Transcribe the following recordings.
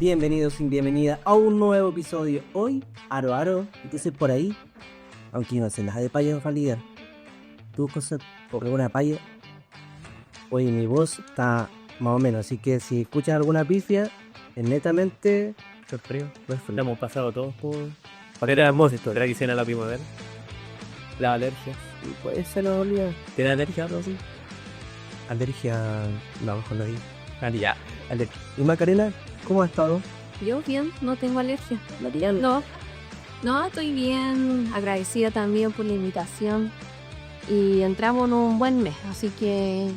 bienvenidos y bienvenida a un nuevo episodio. Hoy, Aro Aro, entonces por ahí, aunque no sé nada de paya en realidad, tú cosas por alguna paya, hoy mi voz está más o menos, así que si escuchas alguna pifia, es netamente Qué frío. no es frío. Le hemos pasado todos por... Era hermoso, era que cena la primavera. La alergia. Y puede ser la olía. ¿Tiene alergia o algo así? Alergia, no, mejor no digo. Ya. Alergia. ¿Y Macarena, cómo has estado? Yo bien, no tengo alergia. Mariano. No, estoy bien, agradecida también por la invitación. Y entramos en un buen mes, así que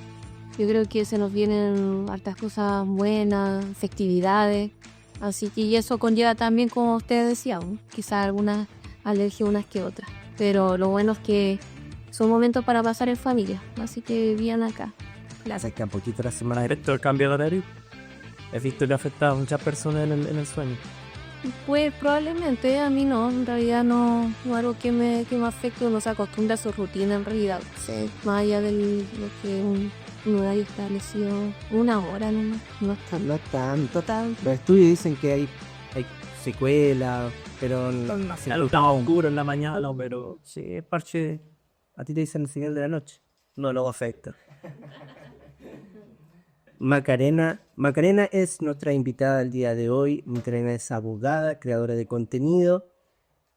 yo creo que se nos vienen hartas cosas buenas, festividades. Así que y eso conlleva también, como ustedes decían, quizás algunas alergias unas que otras. Pero lo bueno es que son momentos para pasar en familia, así que bien acá. Le acerca un poquito la semana de... ¿Esto el cambio de horario? He visto que ha afectado a muchas personas en el sueño. Pues probablemente a mí no, en realidad no es algo que me afecte, uno se acostumbra a su rutina en realidad, sí, más allá de lo que un horario establecido, una hora no No tanto. Los estudios dicen que hay secuelas, pero no sé. Estaba oscuro en la mañana, pero... Sí, es parche. A ti te dicen el señal de la noche. No, luego afecta. Macarena es nuestra invitada del día de hoy. Macarena es abogada, creadora de contenido.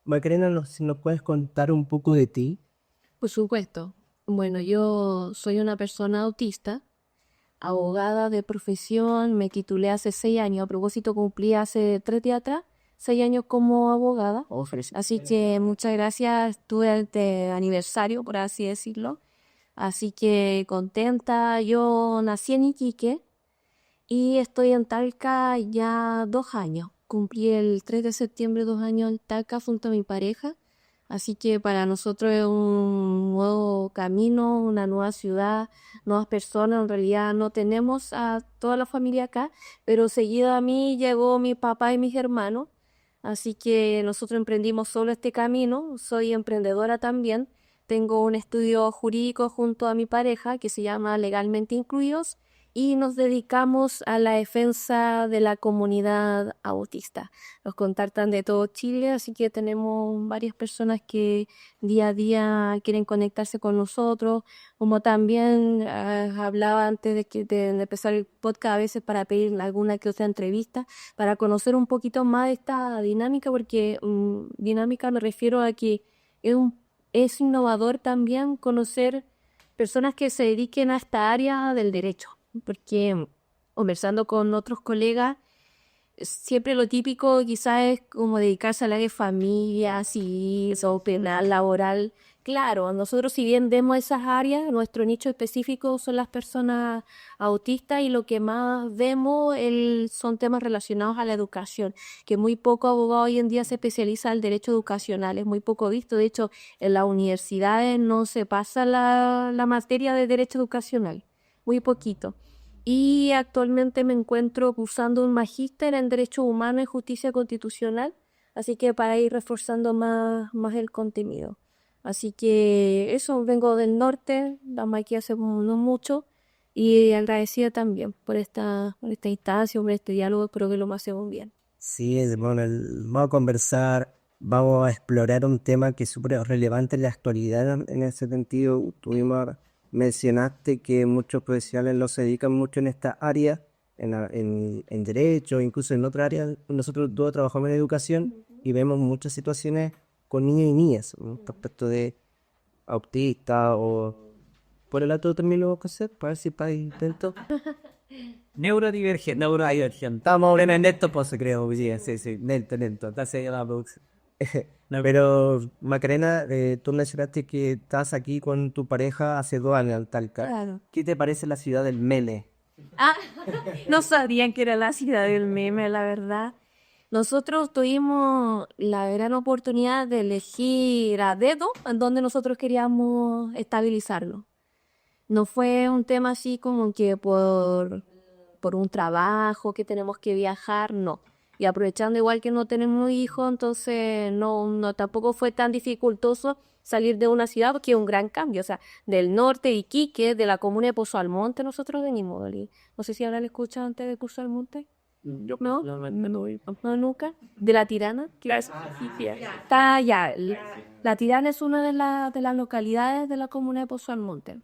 Macarena, si nos puedes contar un poco de ti. Por supuesto. Bueno, yo soy una persona autista, abogada de profesión, me titulé hace 6 años, a propósito cumplí hace 3 días atrás, 6 años como abogada. Así que muchas gracias, estuve este aniversario, por así decirlo. Así que contenta, yo nací en Iquique y estoy en Talca ya 2 años. Cumplí el 3 de septiembre 2 años en Talca junto a mi pareja. Así que para nosotros es un nuevo camino, una nueva ciudad, nuevas personas. En realidad no tenemos a toda la familia acá, pero seguido a mí llegó mi papá y mis hermanos. Así que nosotros emprendimos solo este camino. Soy emprendedora también. Tengo un estudio jurídico junto a mi pareja que se llama Legalmente Incluidos y nos dedicamos a la defensa de la comunidad autista. Nos contactan de todo Chile, así que tenemos varias personas que día a día quieren conectarse con nosotros, como también hablaba antes de empezar el podcast a veces para pedir alguna que otra entrevista, para conocer un poquito más de esta dinámica, porque dinámica me refiero a que es innovador también conocer personas que se dediquen a esta área del derecho, porque conversando con otros colegas, siempre lo típico quizás es como dedicarse al área de familia, civil o penal, laboral. Claro, nosotros si bien vemos esas áreas, nuestro nicho específico son las personas autistas y lo que más vemos son temas relacionados a la educación, que muy poco abogado hoy en día se especializa en el derecho educacional, es muy poco visto. De hecho, en las universidades no se pasa la materia de derecho educacional, muy poquito. Y actualmente me encuentro cursando un magíster en Derechos Humanos y Justicia Constitucional, así que para ir reforzando más el contenido. Así que eso, vengo del norte, estamos aquí hace no mucho, y agradecida también por esta instancia, por este diálogo, espero que lo pasemos bien. Sí, bueno, vamos a conversar, vamos a explorar un tema que es súper relevante en la actualidad en ese sentido. Mencionaste que muchos profesionales no se dedican mucho en esta área, en derecho, incluso en otra área. Nosotros todos trabajamos en educación y vemos muchas situaciones con niños y niñas, ¿no? Respecto de autistas o... ¿Por el otro también lo vamos a hacer? Para ver si para intento. Neurodivergente. Estamos en esto, pues creo, sí, lento, entonces la producción. Pero Macarena, tú mencionaste que estás aquí con tu pareja hace 2 años en Talca. Claro. ¿Qué te parece la ciudad del Mele? No sabían que era la ciudad del meme, la verdad. Nosotros tuvimos la gran oportunidad de elegir a dedo en donde nosotros queríamos estabilizarlo. No fue un tema así como que por un trabajo que tenemos que viajar, no. Y aprovechando igual que no tenemos hijos, entonces no tampoco fue tan dificultoso salir de una ciudad, porque es un gran cambio. O sea, del norte de Iquique, de la comuna de Pozo Almonte, nosotros venimos. No sé si habrán escuchado antes de Pozo Almonte. Yo ¿No? personalmente no voy. No, nunca. ¿De La Tirana? Está ya. La Tirana es una de las localidades de la comuna de Pozo Almonte.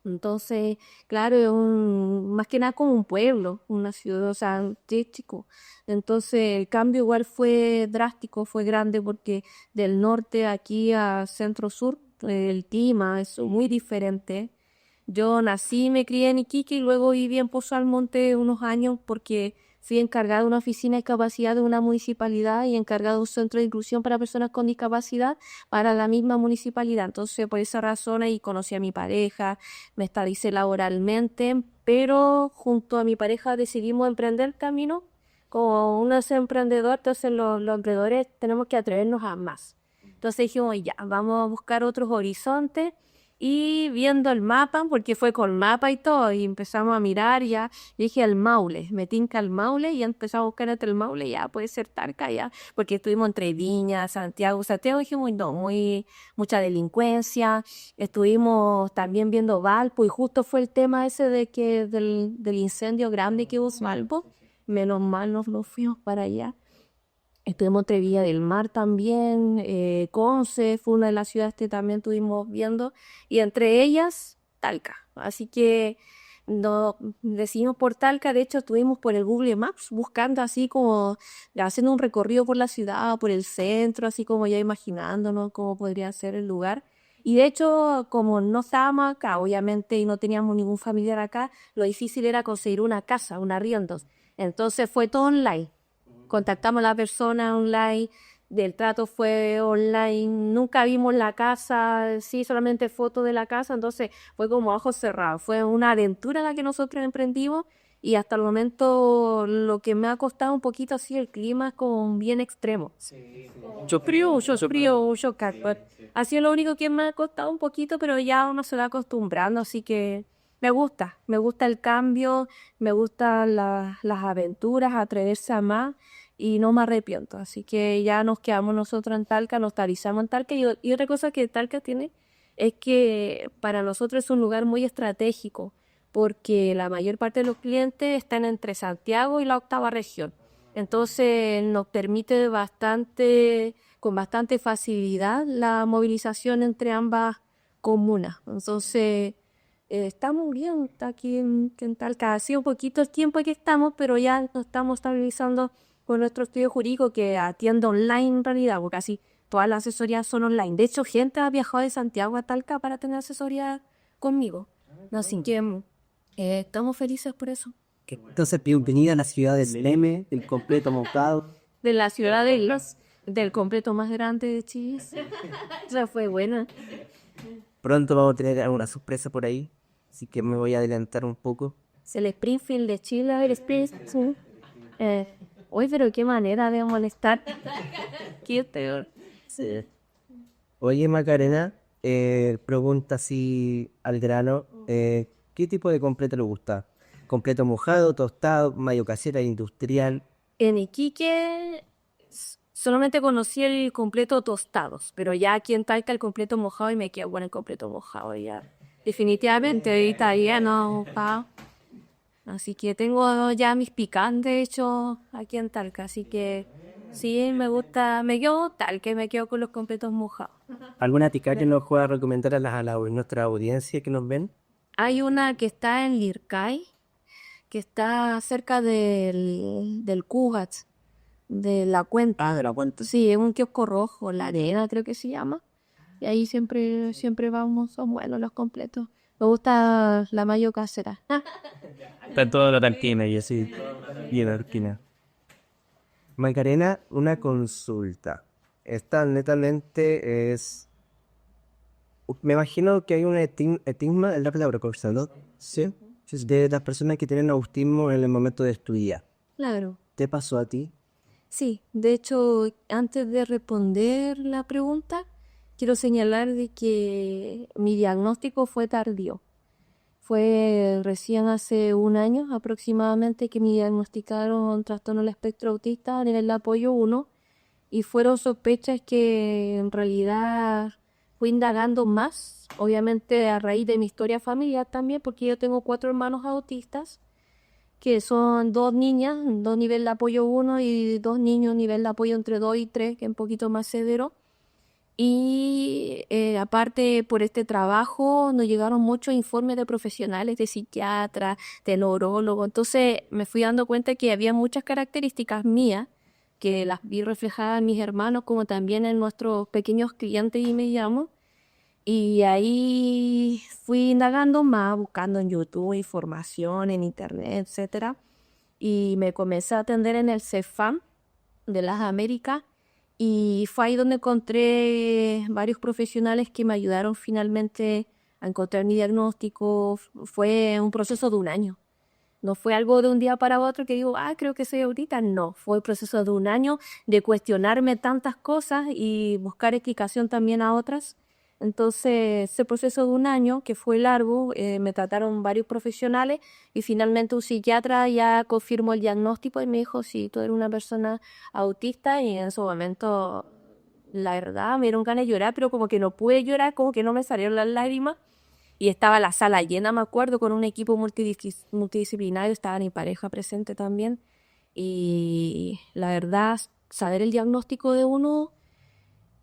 Entonces, claro, es más que nada como un pueblo, una ciudad, o sea, sí, chico. Entonces, el cambio igual fue drástico, fue grande porque del norte aquí a centro-sur, el clima es muy diferente. Yo nací, me crié en Iquique y luego viví en Pozo Almonte unos años porque fui encargada de una oficina de discapacidad de una municipalidad y encargada de un centro de inclusión para personas con discapacidad para la misma municipalidad. Entonces, por esa razón ahí conocí a mi pareja, me establecé laboralmente, pero junto a mi pareja decidimos emprender el camino. Como uno es emprendedor, entonces los emprendedores tenemos que atrevernos a más. Entonces dijimos, ya, vamos a buscar otros horizontes y viendo el mapa, porque fue con mapa y todo, y empezamos a mirar ya, y dije el Maule, me tinca el Maule y empezamos a buscar entre el Maule, ya puede ser Talca, ya, porque estuvimos entre Viña, Santiago, dijimos, no, mucha delincuencia, estuvimos también viendo Valpo, y justo fue el tema ese del incendio grande que hubo en Valpo, menos mal nos fuimos para allá. Estuvimos entre Villa del Mar también, Conce fue una de las ciudades que también estuvimos viendo, y entre ellas Talca. Así que nos decidimos por Talca, de hecho estuvimos por el Google Maps buscando así como, haciendo un recorrido por la ciudad, por el centro, así como ya imaginándonos cómo podría ser el lugar. Y de hecho, como no estábamos acá, obviamente, y no teníamos ningún familiar acá, lo difícil era conseguir una casa, un arriendo. Entonces fue todo online. Contactamos a la persona online, del trato fue online, nunca vimos la casa, sí, solamente fotos de la casa, entonces fue como a ojos cerrados, fue una aventura la que nosotros emprendimos y hasta el momento lo que me ha costado un poquito así el clima es como bien extremo. Mucho frío, mucho calor. Ha sido lo único que me ha costado un poquito, pero ya uno se va acostumbrando, así que me gusta el cambio, me gustan las aventuras, atreverse a más y no me arrepiento. Así que ya nos quedamos nosotros en Talca, nos estabilizamos en Talca y otra cosa que Talca tiene es que para nosotros es un lugar muy estratégico porque la mayor parte de los clientes están entre Santiago y la octava región. Entonces nos permite con bastante facilidad la movilización entre ambas comunas. Entonces estamos bien aquí en Talca. Ha sido un poquito el tiempo que estamos, pero ya nos estamos estabilizando con nuestro estudio jurídico que atiende online en realidad, porque casi todas las asesorías son online. De hecho, gente ha viajado de Santiago a Talca para tener asesoría conmigo. Así que estamos felices por eso. Entonces, bienvenida a la ciudad de Leme, el completo montado. De la ciudad del completo más grande de Chile. Esa fue buena. Pronto vamos a tener alguna sorpresa por ahí, así que me voy a adelantar un poco. Es el Springfield de Chile, el Springfield. Uy, pero qué manera de molestar. Qué peor. Sí. Oye, Macarena, pregunta así al grano, ¿qué tipo de completo le gusta? ¿Completo mojado, tostado, mayo casera, industrial? En Iquique solamente conocí el completo tostados, pero ya aquí en Talca el completo mojado y me quedo con el completo mojado ya. Definitivamente italiano, pa. Así que tengo ya mis picantes hechos aquí en Talca, así que sí, me gusta, me quedo Talca, me quedo con los completos mojados. ¿Alguna tica que nos pueda recomendar a nuestra audiencia que nos ven? Hay una que está en Lircay, que está cerca del Cugat, de la Cuenta. Ah, de la Puente. Sí, es un kiosco rojo, La Arena creo que se llama. Y ahí siempre vamos, son buenos los completos. Me gusta la mayo casera. Está todo lo tanquina y así. Bien, Arquina. Macarena, una consulta. Esta netamente es... Me imagino que hay un estigma en la palabra cosa, ¿no? Sí. De las personas que tienen autismo en el momento de estudiar. Claro. ¿Te pasó a ti? Sí, de hecho, antes de responder la pregunta, quiero señalar de que mi diagnóstico fue tardío. Fue recién hace un año aproximadamente que me diagnosticaron trastorno del espectro autista a nivel de apoyo 1 y fueron sospechas que en realidad fui indagando más, obviamente a raíz de mi historia familiar también, porque yo tengo 4 hermanos autistas que son 2 niñas, 2 nivel de apoyo 1 y 2 niños nivel de apoyo entre 2 y 3, que es un poquito más severo. Y aparte por este trabajo nos llegaron muchos informes de profesionales, de psiquiatras, de neurólogos. Entonces me fui dando cuenta que había muchas características mías que las vi reflejadas en mis hermanos como también en nuestros pequeños clientes y me llamo. Y ahí fui indagando más, buscando en YouTube información, en internet, etcétera. Y me comencé a atender en el CEFAM de las Américas. Y fue ahí donde encontré varios profesionales que me ayudaron finalmente a encontrar mi diagnóstico. Fue un proceso de 1 año. No fue algo de un día para otro que digo, creo que soy autista. No, fue el proceso de 1 año de cuestionarme tantas cosas y buscar explicación también a otras. Entonces, ese proceso de 1 año, que fue largo, me trataron varios profesionales y finalmente un psiquiatra ya confirmó el diagnóstico y me dijo, sí, tú eres una persona autista y en ese momento, la verdad, me dieron ganas de llorar, pero como que no pude llorar, como que no me salieron las lágrimas y estaba la sala llena, me acuerdo, con un equipo multidisciplinario, estaba mi pareja presente también y la verdad, saber el diagnóstico de uno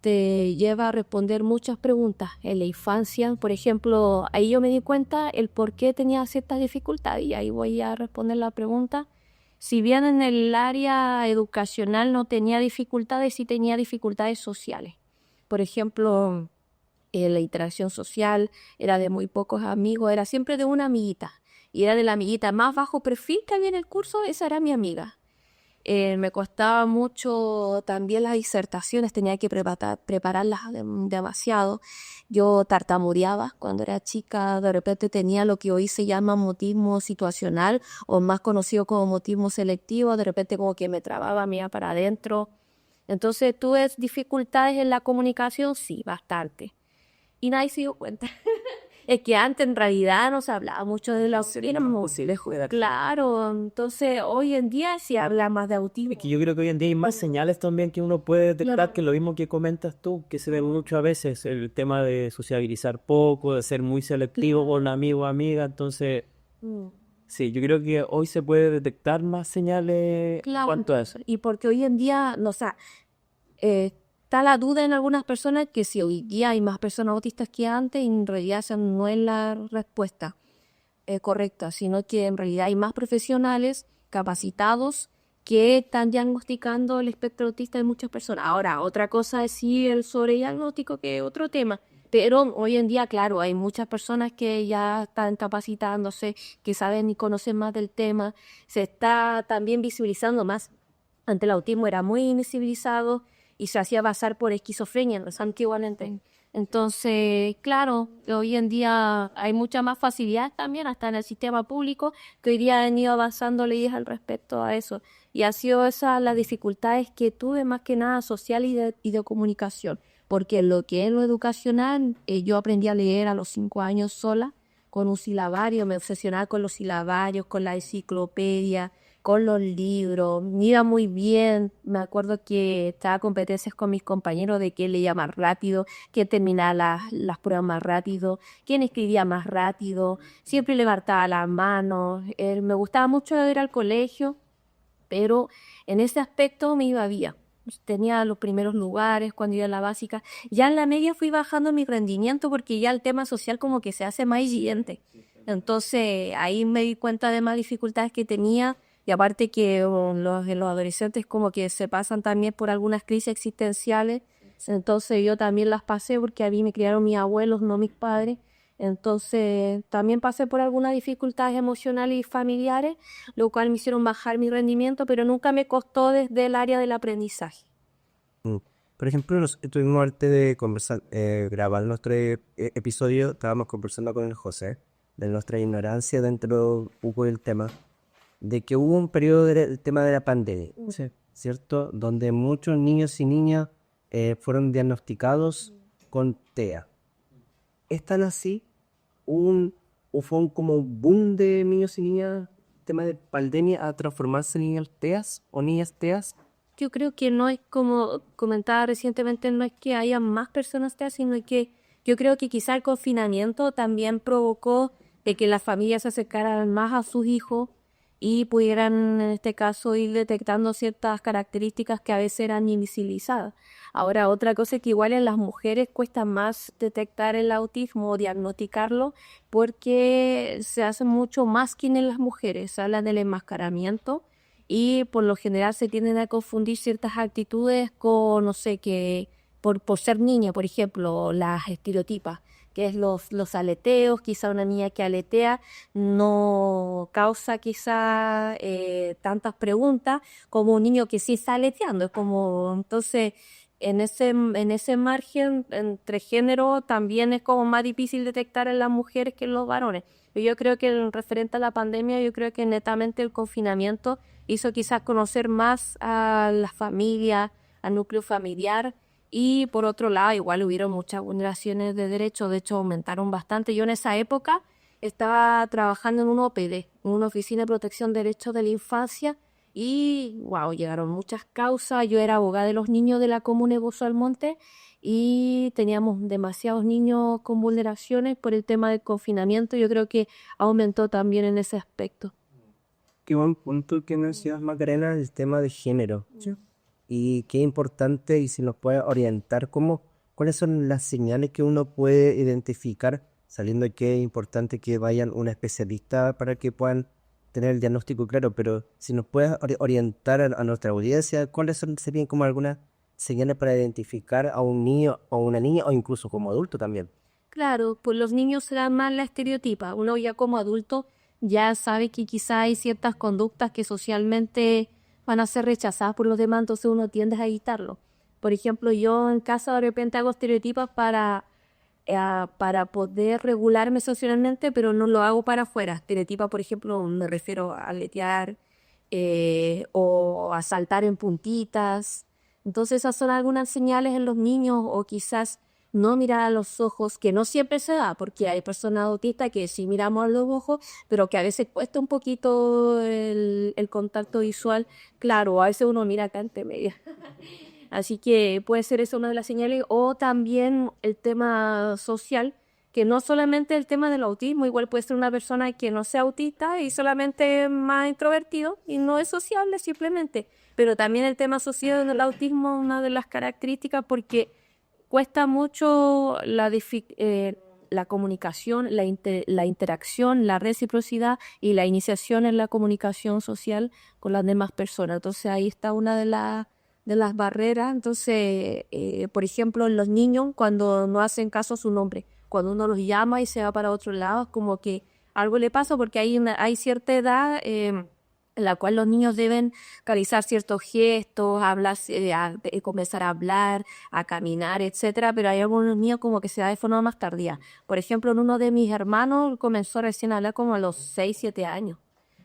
te lleva a responder muchas preguntas. En la infancia, por ejemplo, ahí yo me di cuenta el por qué tenía ciertas dificultades y ahí voy a responder la pregunta. Si bien en el área educacional no tenía dificultades, sí tenía dificultades sociales. Por ejemplo, la interacción social era de muy pocos amigos, era siempre de una amiguita. Y era de la amiguita más bajo perfil que había en el curso, esa era mi amiga. Me costaba mucho también las disertaciones, tenía que prepararlas demasiado. Yo tartamudeaba cuando era chica, de repente tenía lo que hoy se llama mutismo situacional o más conocido como mutismo selectivo, de repente como que me trababa, me iba para adentro. Entonces, ¿tuve dificultades en la comunicación? Sí, bastante. Y nadie se dio cuenta. Es que antes en realidad no se hablaba mucho de la autismo. Claro, entonces hoy en día se habla más de autismo. Es que yo creo que hoy en día hay más señales también que uno puede detectar, Claro. que lo mismo que comentas tú, que se ve mucho a veces, el tema de sociabilizar poco, de ser muy selectivo con amigo o amiga. Entonces, Mm. sí, yo creo que hoy se puede detectar más señales en Claro, cuanto a eso. y porque hoy en día, no, o sea, está la duda en algunas personas que si hoy día hay más personas autistas que antes, y en realidad esa no es la respuesta correcta, sino que en realidad hay más profesionales capacitados que están diagnosticando el espectro autista de muchas personas. Ahora, otra cosa es sí el sobrediagnóstico, que es otro tema. Pero hoy en día, claro, hay muchas personas que ya están capacitándose, que saben y conocen más del tema. Se está también visibilizando más. Ante el autismo era muy invisibilizado y se hacía pasar por esquizofrenia antiguamente. Entonces, claro, hoy en día hay mucha más facilidad también, hasta en el sistema público, que hoy día han ido avanzando leyes al respecto a eso. Y ha sido esas las dificultades que tuve, más que nada social y de comunicación. Porque lo que es lo educacional, yo aprendí a leer a los 5 años sola, con un silabario, me obsesionaba con los silabarios, con la enciclopedia, con los libros, me iba muy bien. Me acuerdo que estaba competencias con mis compañeros de quién leía más rápido, quién terminaba las pruebas más rápido, quién escribía más rápido, siempre levantaba las manos. Me gustaba mucho ir al colegio, pero en ese aspecto me iba bien. Tenía los primeros lugares cuando iba a la básica. Ya en la media fui bajando mi rendimiento porque ya el tema social como que se hace más exigente. Entonces ahí me di cuenta de más dificultades que tenía. Y aparte que los adolescentes como que se pasan también por algunas crisis existenciales. Entonces yo también las pasé porque a mí me criaron mis abuelos, no mis padres. Entonces también pasé por algunas dificultades emocionales y familiares, lo cual me hicieron bajar mi rendimiento, pero nunca me costó desde el área del aprendizaje. Por ejemplo, tuvimos arte de conversar, grabar nuestro episodio, estábamos conversando con el José de nuestra ignorancia dentro un poco del tema, de que hubo un periodo del tema de la pandemia, ¿cierto? Donde muchos niños y niñas fueron diagnosticados con TEA. ¿Es tan así? ¿O fue como un boom de niños y niñas, tema de pandemia, a transformarse en niños TEAs o niñas TEAs? Yo creo que no es como comentaba recientemente, no es que haya más personas TEA, sino que yo creo que quizá el confinamiento también provocó de que las familias se acercaran más a sus hijos y pudieran en este caso ir detectando ciertas características que a veces eran invisibilizadas. Ahora, otra cosa es que igual en las mujeres cuesta más detectar el autismo o diagnosticarlo porque se hace mucho masking en las mujeres, se habla del enmascaramiento y por lo general se tienden a confundir ciertas actitudes con, no sé, que por ser niña, por ejemplo, las estereotipas, que es los aleteos, quizá una niña que aletea no causa quizá tantas preguntas como un niño que sí está aleteando, es como, entonces, en ese margen entre género también es como más difícil detectar en las mujeres que en los varones. Yo creo que en referente a la pandemia, yo creo que netamente el confinamiento hizo quizás conocer más a la familia, al núcleo familiar, y por otro lado, igual hubieron muchas vulneraciones de derechos, de hecho aumentaron bastante. Yo en esa época estaba trabajando en un OPD, en una oficina de protección de derechos de la infancia, y wow, llegaron muchas causas. Yo era abogada de los niños de la comuna de Bozo Almonte y teníamos demasiados niños con vulneraciones por el tema del confinamiento. Yo creo que aumentó también en ese aspecto. Qué buen punto que mencionas, Macarena, el tema de género. Y qué importante, y si nos puede orientar, cuáles son las señales que uno puede identificar, sabiendo que es importante que vayan a un especialista para que puedan tener el diagnóstico claro, pero si nos puedes orientar a nuestra audiencia, serían como algunas señales para identificar a un niño o una niña, o incluso como adulto también. Claro, pues los niños se dan más la estereotipa. Uno ya como adulto ya sabe que quizá hay ciertas conductas que socialmente van a ser rechazadas por los demás, entonces uno tiende a evitarlo. Por ejemplo, yo en casa de repente hago estereotipas para poder regularme socialmente, pero no lo hago para afuera. Estereotipas, por ejemplo, me refiero a aletear o a saltar en puntitas. Entonces esas son algunas señales en los niños, o quizás no mirar a los ojos, que no siempre se da, porque hay personas autistas que sí miramos a los ojos, pero que a veces cuesta un poquito el contacto visual. Claro, a veces uno mira acá entre media. Así que puede ser eso una de las señales, o también el tema social, que no solamente el tema del autismo, igual puede ser una persona que no sea autista y solamente más introvertido y no es sociable simplemente, pero también el tema social del autismo es una de las características porque cuesta mucho la comunicación, la interacción, la reciprocidad y la iniciación en la comunicación social con las demás personas. Entonces ahí está una de las barreras. Entonces, por ejemplo, en los niños, cuando no hacen caso a su nombre, cuando uno los llama y se va para otro lado, es como que algo le pasa porque hay cierta edad en la cual los niños deben realizar ciertos gestos, hablar, comenzar a hablar, a caminar, etcétera, pero hay algunos niños como que se da de forma más tardía. Por ejemplo, en uno de mis hermanos comenzó recién a hablar como a los 6, 7 años,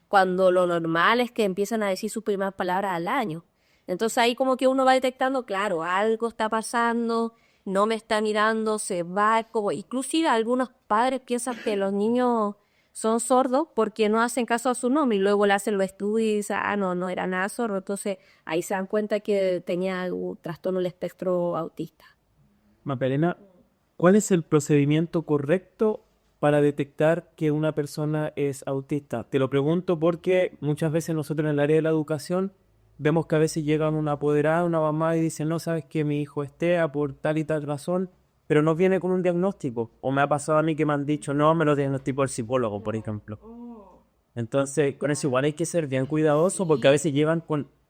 cuando lo normal es que empiezan a decir sus primeras palabras al año. Entonces ahí como que uno va detectando, claro, algo está pasando, no me está mirando, se va, como inclusive algunos padres piensan que los niños son sordos porque no hacen caso a su nombre y luego le hacen los estudios y dicen, no, no era nada sordo. Entonces ahí se dan cuenta que tenía algún trastorno del espectro autista. Macarena, ¿cuál es el procedimiento correcto para detectar que una persona es autista? Te lo pregunto porque muchas veces nosotros en el área de la educación vemos que a veces llegan una apoderada, una mamá y dicen, no, sabes que mi hijo es TEA por tal y tal razón, pero no viene con un diagnóstico. O me ha pasado a mí que me han dicho, no, me lo diagnosticó el psicólogo, por ejemplo. Entonces, con eso igual hay que ser bien cuidadoso porque a veces llevan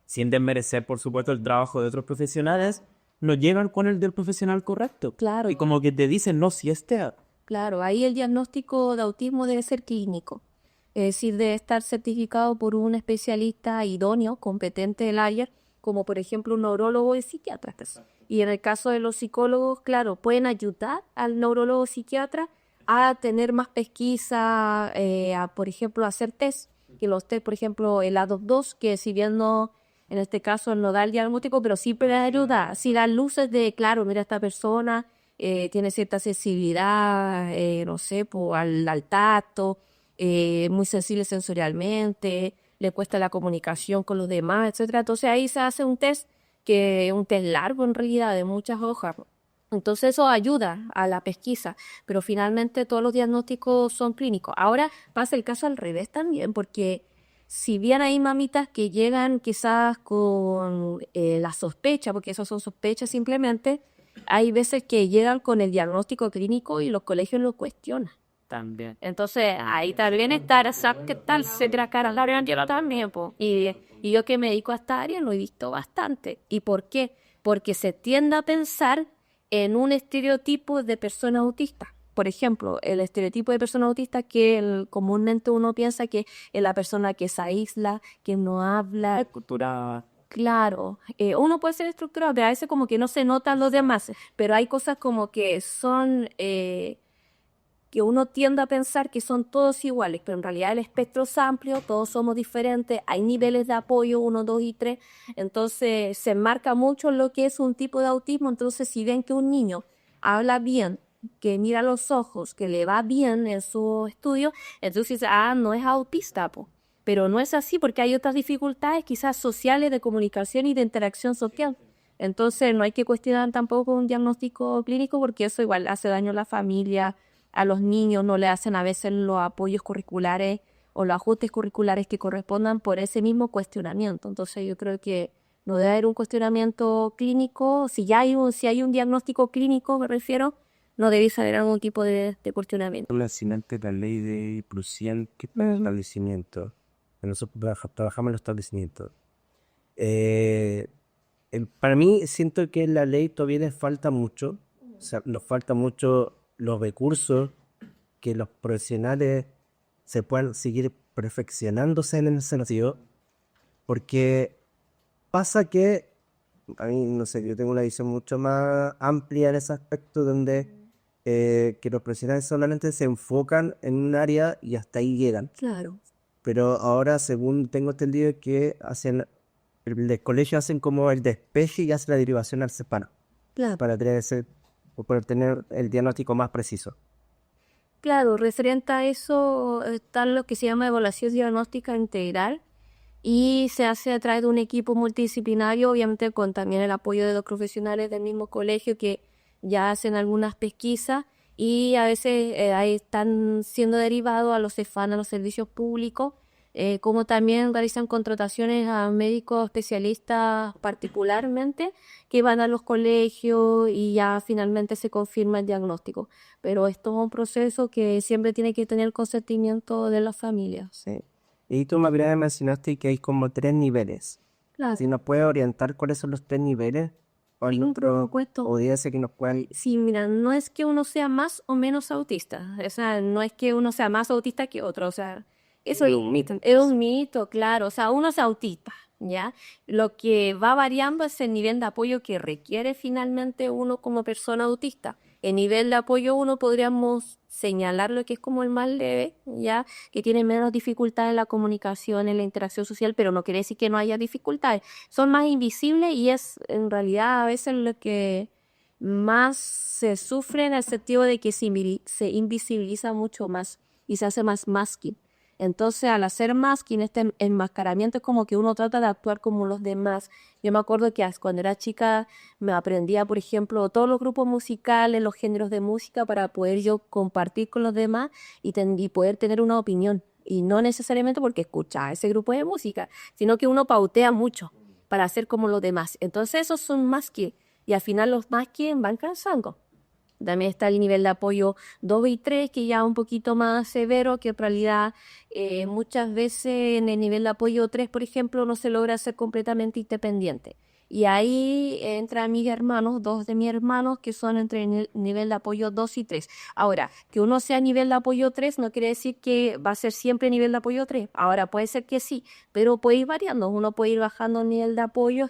sin desmerecer, por supuesto, el trabajo de otros profesionales, no llegan con el del profesional correcto. Claro. Y como que te dicen, no, si es TEA. Claro, ahí el diagnóstico de autismo debe ser clínico, es decir, debe estar certificado por un especialista idóneo, competente del área, como por ejemplo un neurólogo y psiquiatra. Y en el caso de los psicólogos, claro, pueden ayudar al neurólogo o psiquiatra a tener más pesquisa, por ejemplo, hacer test, que los test, por ejemplo, el ADOS2, que si bien no, en este caso no da el diagnóstico, pero sí puede ayudar, sí da luces de, claro, mira, esta persona tiene cierta sensibilidad, no sé, al tacto, muy sensible sensorialmente, le cuesta la comunicación con los demás, etcétera. Entonces ahí se hace un test que es un test largo en realidad, de muchas hojas. Entonces eso ayuda a la pesquisa, pero finalmente todos los diagnósticos son clínicos. Ahora pasa el caso al revés también, porque si bien hay mamitas que llegan quizás con la sospecha, porque esas son sospechas simplemente, hay veces que llegan con el diagnóstico clínico y los colegios lo cuestionan. También. Entonces, ahí también está, ¿qué tal? Se tira cara al área yo también, po. Y yo que me dedico a esta área lo he visto bastante. ¿Y por qué? Porque se tiende a pensar en un estereotipo de persona autista. Por ejemplo, el estereotipo de persona autista comúnmente uno piensa que es la persona que se aísla, que no habla. Cultura. Claro, uno puede ser estructurado, pero a veces como que no se notan los demás, pero hay cosas como que son... que uno tiende a pensar que son todos iguales, pero en realidad el espectro es amplio, todos somos diferentes, hay niveles de apoyo 1, 2 y 3, entonces se enmarca mucho lo que es un tipo de autismo. Entonces si ven que un niño habla bien, que mira los ojos, que le va bien en su estudio, entonces no es autista, po. Pero no es así porque hay otras dificultades quizás sociales de comunicación y de interacción social. Entonces no hay que cuestionar tampoco un diagnóstico clínico porque eso igual hace daño a la familia, a los niños, no le hacen a veces los apoyos curriculares o los ajustes curriculares que correspondan por ese mismo cuestionamiento. Entonces yo creo que no debe haber un cuestionamiento clínico. Si hay un diagnóstico clínico, me refiero, no debe haber algún tipo de cuestionamiento. Relacionante la ley de inclusión que para el establecimiento. Nosotros trabajamos en los establecimientos. Para mí siento que en la ley todavía les falta mucho. O sea, nos falta mucho los recursos, que los profesionales se puedan seguir perfeccionándose en ese sentido, porque pasa que, a mí, no sé, yo tengo una visión mucho más amplia en ese aspecto, donde que los profesionales solamente se enfocan en un área y hasta ahí llegan. Claro. Pero ahora, según tengo entendido, que el colegio hacen como el despeje y hacen la derivación al CEPANA Claro. para poder tener el diagnóstico más preciso. Claro, referente a eso está lo que se llama evaluación diagnóstica integral y se hace a través de un equipo multidisciplinario, obviamente con también el apoyo de los profesionales del mismo colegio que ya hacen algunas pesquisas y a veces ahí están siendo derivados a los CEFAN, a los servicios públicos, como también realizan contrataciones a médicos especialistas particularmente que van a los colegios y ya finalmente se confirma el diagnóstico. Pero esto es un proceso que siempre tiene que tener el consentimiento de las familias. Sí. Y tú me mencionaste que hay como 3 niveles. Claro. Si nos puedes orientar cuáles son los 3 niveles, o el otro, o dígase que nos puedan... Sí, mira, no es que uno sea más o menos autista, o sea, no es que uno sea más autista que otro, o sea, eso Es un mito. es un mito, claro, o sea, uno es autista, ¿ya? Lo que va variando es el nivel de apoyo que requiere finalmente uno como persona autista. El nivel de apoyo uno podríamos señalar lo que es como el más leve, ¿ya? Que tiene menos dificultad en la comunicación, en la interacción social, pero no quiere decir que no haya dificultades. Son más invisibles y es en realidad a veces lo que más se sufre en el sentido de que se invisibiliza mucho más y se hace más masking. Entonces, al hacer masking, este enmascaramiento es como que uno trata de actuar como los demás. Yo me acuerdo que cuando era chica me aprendía, por ejemplo, todos los grupos musicales, los géneros de música para poder yo compartir con los demás y poder tener una opinión. Y no necesariamente porque escuchaba ese grupo de música, sino que uno pautea mucho para hacer como los demás. Entonces, esos son masking. Y al final los masking van cansando. También está el nivel de apoyo 2 y 3, que ya es un poquito más severo, que en realidad muchas veces en el nivel de apoyo 3, por ejemplo, no se logra ser completamente independiente. Y ahí entran mis hermanos, 2 de mis hermanos, que son entre el nivel de apoyo 2 y 3. Ahora, que uno sea nivel de apoyo 3 no quiere decir que va a ser siempre nivel de apoyo 3. Ahora, puede ser que sí, pero puede ir variando. Uno puede ir bajando el nivel de apoyo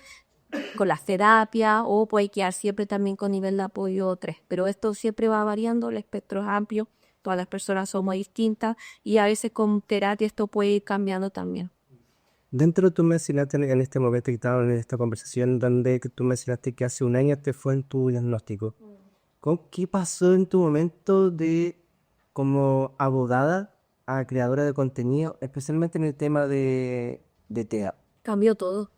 con las terapias o puede quedar siempre también con nivel de apoyo 3. Pero esto siempre va variando, el espectro es amplio, todas las personas somos distintas y a veces con terapia esto puede ir cambiando también. Dentro tú mencionaste en este momento que estábamos en esta conversación, donde tú mencionaste que hace un año este fue en tu diagnóstico. ¿Qué pasó en tu momento de como abogada a creadora de contenido, especialmente en el tema de TEA? Cambió todo,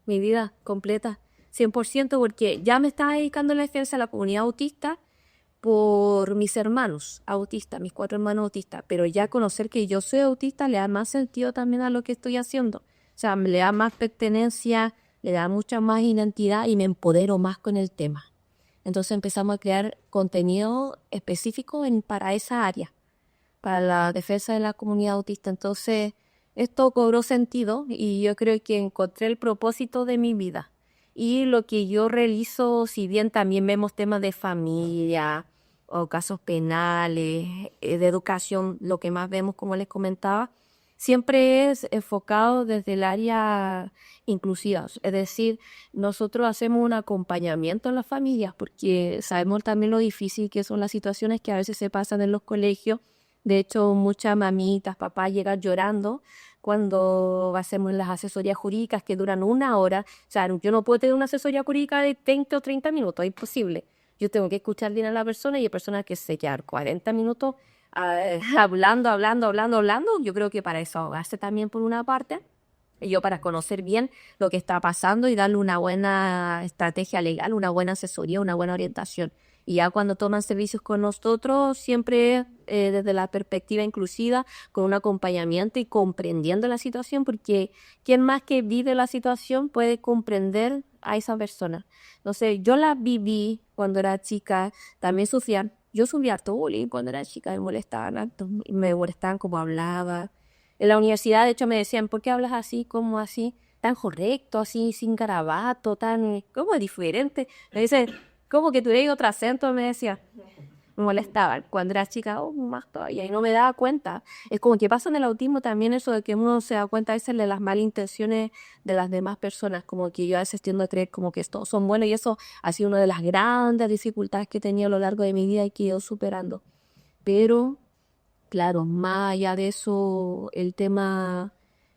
mi vida completa, 100%, porque ya me estaba dedicando en la defensa de la comunidad autista, por mis hermanos autistas, mis 4 hermanos autistas, pero ya conocer que yo soy autista le da más sentido también a lo que estoy haciendo. O sea, le da más pertenencia, le da mucha más identidad y me empodero más con el tema. Entonces empezamos a crear contenido específico para esa área, para la defensa de la comunidad autista. Entonces esto cobró sentido y yo creo que encontré el propósito de mi vida. Y lo que yo realizo, si bien también vemos temas de familia o casos penales, de educación, lo que más vemos, como les comentaba, siempre es enfocado desde el área inclusiva. Es decir, nosotros hacemos un acompañamiento en las familias porque sabemos también lo difícil que son las situaciones que a veces se pasan en los colegios. De hecho, muchas mamitas, papás llegan llorando cuando hacemos las asesorías jurídicas que duran 1 hora. O sea, yo no puedo tener una asesoría jurídica de 20 o 30 minutos, es imposible. Yo tengo que escuchar bien a la persona y hay personas que se quedan 40 minutos hablando. Yo creo que para eso ahogarse también por una parte. Y yo para conocer bien lo que está pasando y darle una buena estrategia legal, una buena asesoría, una buena orientación. Y ya cuando toman servicios con nosotros, siempre desde la perspectiva inclusiva, con un acompañamiento y comprendiendo la situación, porque quien más que vive la situación puede comprender a esa persona. No sé, yo la viví cuando era chica, también sufría. Yo sufría harto bullying cuando era chica, me molestaban como hablaba. En la universidad, de hecho, me decían, ¿por qué hablas así, como así, tan correcto, así, sin garabato, tan, como diferente? Me dicen, como que tuviera otro acento, me decía. Me molestaban. Cuando era chica, más todavía, y no me daba cuenta. Es como que pasa en el autismo también eso de que uno se da cuenta a veces de las malas intenciones de las demás personas, como que yo a veces tiendo a creer como que todos son buenos, y eso ha sido una de las grandes dificultades que he tenido a lo largo de mi vida y que he ido superando. Pero claro, más allá de eso, el tema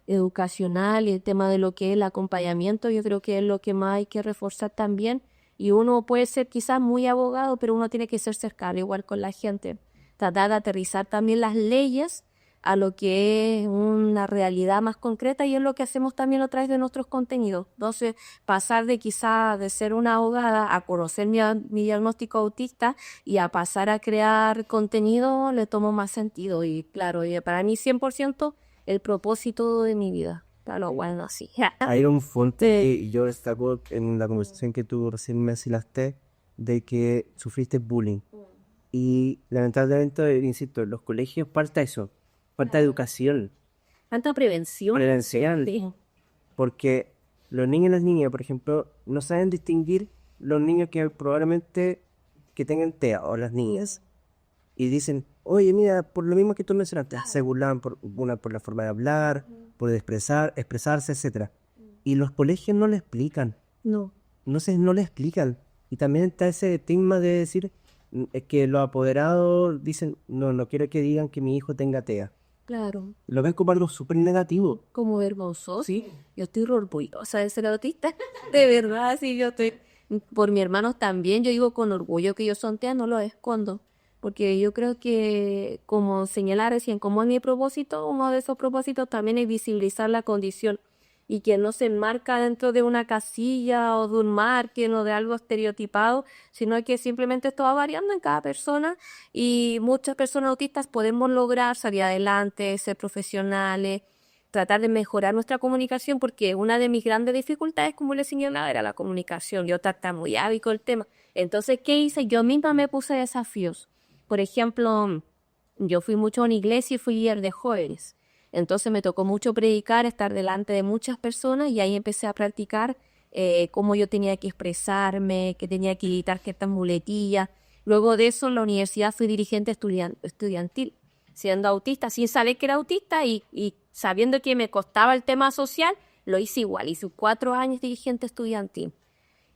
educacional y el tema de lo que es el acompañamiento, yo creo que es lo que más hay que reforzar también. Y uno puede ser quizás muy abogado, pero uno tiene que ser cercano igual con la gente. Tratar de aterrizar también las leyes a lo que es una realidad más concreta, y es lo que hacemos también a través de nuestros contenidos. Entonces, pasar de quizás de ser una abogada a conocer mi diagnóstico autista y a pasar a crear contenido le tomo más sentido. Y claro, para mí 100% el propósito de mi vida. Claro, bueno, sí. Hay un punto que yo destaco en la conversación que tú recién me mencionaste de que sufriste bullying. Y lamentablemente, insisto, en los colegios falta eso, falta educación, Tanta prevención. prevención, Sí. porque los niños y las niñas, por ejemplo, no saben distinguir los niños que probablemente que tengan TEA o las niñas y dicen, oye, mira, por lo mismo que tú mencionaste, se burlaban por la forma de hablar, por expresarse, etcétera. Y los colegios no le explican, No. no le explican. Y también está ese estigma de decir es que los apoderados dicen, no quiero que digan que mi hijo tenga TEA. Claro. Lo ven como algo súper negativo. Como vergonzoso. Sí. Yo estoy orgullosa de ser autista. De verdad, sí, yo estoy. Por mis hermanos también, yo digo con orgullo que yo son TEA, no lo escondo. Porque yo creo que, como señalar recién, como es mi propósito, uno de esos propósitos también es visibilizar la condición y que no se enmarca dentro de una casilla o de un margen o de algo estereotipado, sino que simplemente esto va variando en cada persona, y muchas personas autistas podemos lograr salir adelante, ser profesionales, tratar de mejorar nuestra comunicación, porque una de mis grandes dificultades, como les señalaba, era la comunicación. Yo tartamudeaba con el tema. Entonces, ¿qué hice? Yo misma me puse desafíos. Por ejemplo, yo fui mucho a una iglesia y fui líder de jóvenes. Entonces me tocó mucho predicar, estar delante de muchas personas, y ahí empecé a practicar cómo yo tenía que expresarme, que tenía que editar ciertas muletillas. Luego de eso, en la universidad fui dirigente estudiantil, siendo autista, sin saber que era autista y sabiendo que me costaba el tema social, lo hice igual. Hice 4 años dirigente estudiantil.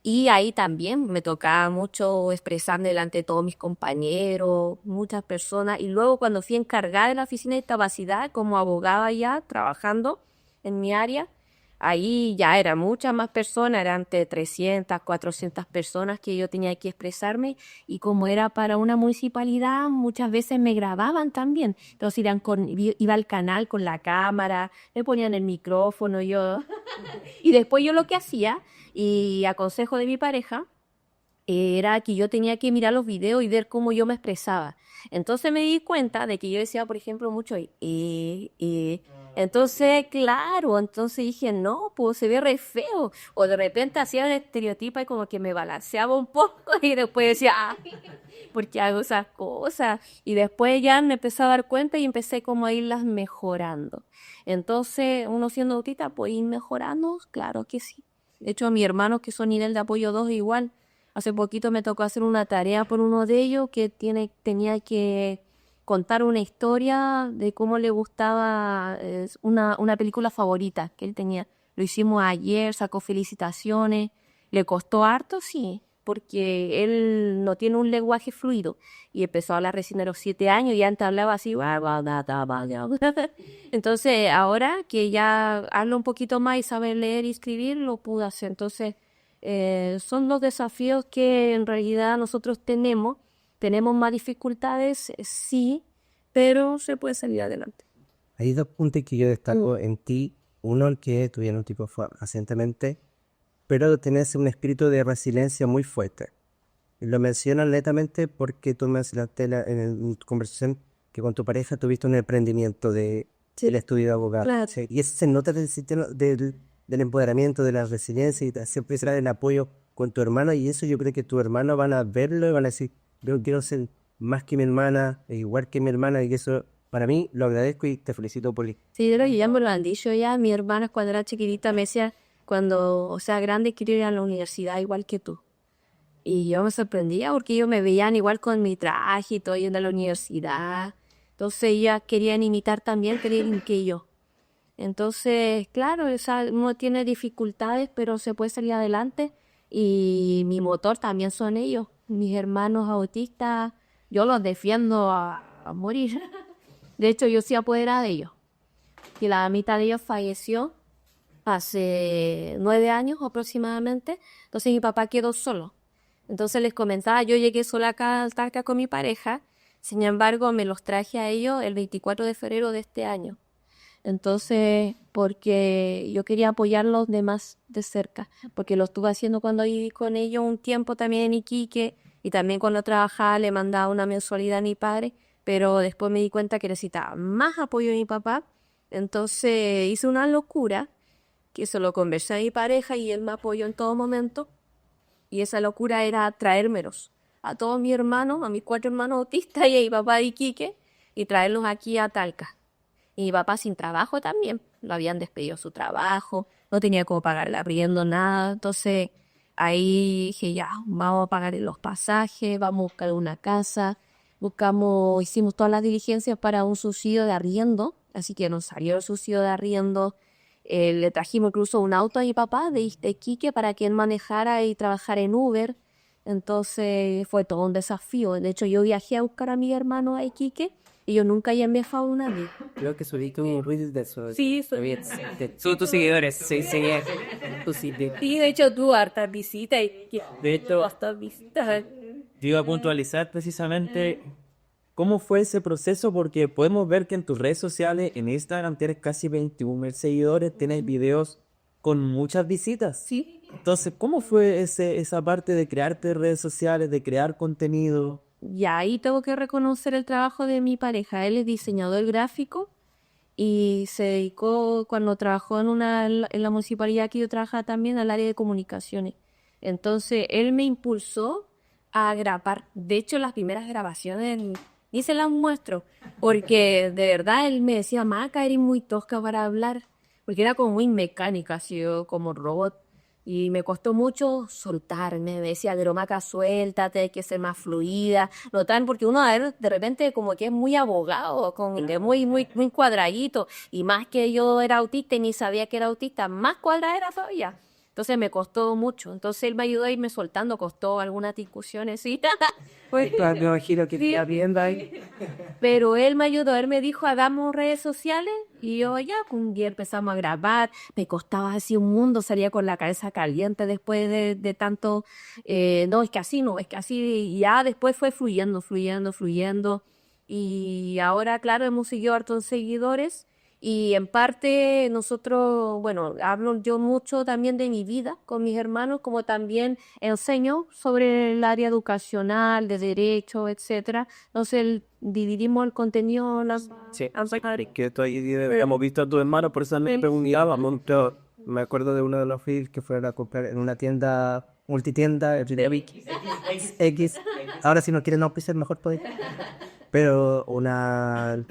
Y ahí también me tocaba mucho expresarme delante de todos mis compañeros, muchas personas. Y luego cuando fui encargada de la oficina de discapacidad, como abogada ya, trabajando en mi área, ahí ya eran muchas más personas, eran entre 300, 400 personas que yo tenía que expresarme. Y como era para una municipalidad, muchas veces me grababan también. Entonces iba al canal con la cámara, me ponían el micrófono, yo... Y después yo lo que hacía, y a consejo de mi pareja, era que yo tenía que mirar los videos y ver cómo yo me expresaba. Entonces me di cuenta de que yo decía, por ejemplo, mucho Entonces, claro, entonces dije, no, pues se ve re feo. O de repente hacía el estereotipo y como que me balanceaba un poco y después decía, ¿por qué hago esas cosas? Y después ya me empecé a dar cuenta y empecé como a irlas mejorando. Entonces, uno siendo autista, pues ir mejorando, claro que sí. De hecho, a mis hermanos que son nivel de apoyo 2 igual. Hace poquito me tocó hacer una tarea por uno de ellos que tenía que contar una historia de cómo le gustaba una película favorita que él tenía. Lo hicimos ayer, sacó felicitaciones. Le costó harto, sí, porque él no tiene un lenguaje fluido y empezó a hablar recién a los 7 años y antes hablaba así. Entonces, ahora que ya habla un poquito más y sabe leer y escribir, lo pudo hacer. Entonces, son los desafíos que en realidad nosotros tenemos. Tenemos más dificultades, sí, pero se puede salir adelante. Hay dos puntos que yo destaco en ti. Uno, el que tuvieron un tipo recientemente, pero tenés un espíritu de resiliencia muy fuerte. Y lo mencionas netamente porque tú mencionaste en tu conversación que con tu pareja tuviste un emprendimiento del estudio de abogado. Claro. Sí, y eso se nota del empoderamiento, de la resiliencia y siempre será el apoyo con tu hermano. Y eso yo creo que tus hermanos van a verlo y van a decir, yo quiero ser más que mi hermana, igual que mi hermana, y eso para mí lo agradezco y te felicito por ello. Sí, creo que ya me lo han dicho ya. Mi hermana cuando era chiquitita me decía, cuando sea grande quiero ir a la universidad igual que tú. Y yo me sorprendía porque ellos me veían igual con mi traje y todo yendo a la universidad. Entonces ellas querían imitar también, querían que yo. Entonces, claro, uno tiene dificultades, pero se puede salir adelante. Y mi motor también son ellos, mis hermanos autistas. Yo los defiendo a morir. De hecho, yo soy apoderada de ellos. Y la mitad de ellos falleció hace 9 años aproximadamente. Entonces mi papá quedó solo. Entonces les comentaba, yo llegué sola acá al Talca con mi pareja. Sin embargo, me los traje a ellos el 24 de febrero de este año. Entonces, porque yo quería apoyarlos de más de cerca, porque lo estuve haciendo cuando viví con ellos un tiempo también en Iquique y también cuando trabajaba le mandaba una mensualidad a mi padre, pero después me di cuenta que necesitaba más apoyo de mi papá, entonces hice una locura que se lo conversé a mi pareja y él me apoyó en todo momento y esa locura era traérmelos a todos mis hermanos, a mis 4 hermanos autistas y a mi papá de Iquique y traerlos aquí a Talca. Y mi papá sin trabajo también, lo habían despedido su trabajo, no tenía cómo pagar el arriendo, nada. Entonces ahí dije, ya, vamos a pagar los pasajes, vamos a buscar una casa. Hicimos todas las diligencias para un subsidio de arriendo, así que nos salió el subsidio de arriendo. Le trajimos incluso un auto a mi papá de Iquique para que él manejara y trabajara en Uber. Entonces fue todo un desafío. De hecho, yo viajé a buscar a mi hermano a Iquique y yo nunca había viajado una vez. Creo que subiste un ruido de eso. Sí, Son tus seguidores, sí, sí. sí, de hecho tuvo hartas visitas y De hecho, hartas visitas. yo iba a puntualizar precisamente cómo fue ese proceso, porque podemos ver que en tus redes sociales, en Instagram, tienes casi 21.000 seguidores, tienes videos con muchas visitas. Sí. Entonces, ¿cómo fue esa parte de crearte redes sociales, de crear contenido? Y ahí tengo que reconocer el trabajo de mi pareja. Él es diseñador gráfico y se dedicó, cuando trabajó en la municipalidad que yo trabajaba también, al área de comunicaciones. Entonces, él me impulsó a grabar. De hecho, las primeras grabaciones ni se las muestro, porque de verdad él me decía, Maca, eres muy tosca para hablar, porque era como muy mecánica, así como robot. Y me costó mucho soltarme, me decía, pero Maca, suéltate, hay que ser más fluida, no tan, porque uno a ver, de repente como que es muy abogado, que muy cuadradito, y más que yo era autista y ni sabía que era autista, más cuadrada era todavía. Entonces me costó mucho, entonces él me ayudó a irme soltando, costó algunas discusiones, sí. Pues, Me imagino que sí. te viendo ahí. Pero él me ayudó, él me dijo, hagamos redes sociales, y yo ya, un día empezamos a grabar, me costaba así un mundo, salía con la cabeza caliente después de tanto, no, es que así, no, es que así, y ya después fue fluyendo, y ahora, claro, hemos seguido hartos seguidores, Y en parte nosotros, bueno, hablo yo mucho también de mi vida con mis hermanos, como también enseño sobre el área educacional, de derecho, etcétera. Entonces dividimos el contenido en las... Sí, que estoy, hemos visto a tus hermanos, por eso me preguntaba. Me acuerdo de uno de los feeds que fueron a comprar en una tienda, multitienda, X. Ahora si no quieren auspiciar, mejor podéis. Pero una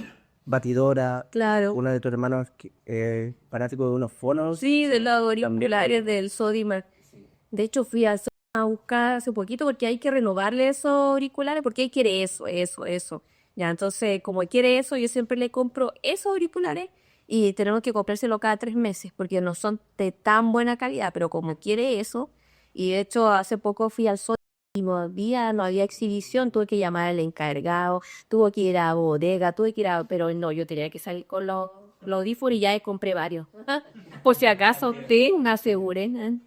batidora, Claro. una de tus hermanos fanático de unos fonos. Sí, de los auriculares del Sodimac. De hecho, fui a buscar hace poquito porque hay que renovarle esos auriculares porque él quiere eso. Ya, entonces, como quiere eso, yo siempre le compro esos auriculares y tenemos que comprárselo cada 3 meses porque no son de tan buena calidad, pero como quiere eso, y de hecho hace poco fui al Sodimac y no había exhibición, tuve que llamar al encargado, tuve que ir a bodega, pero no, yo tenía que salir con los audífonos y ya compré varios. Por si acaso, me aseguren.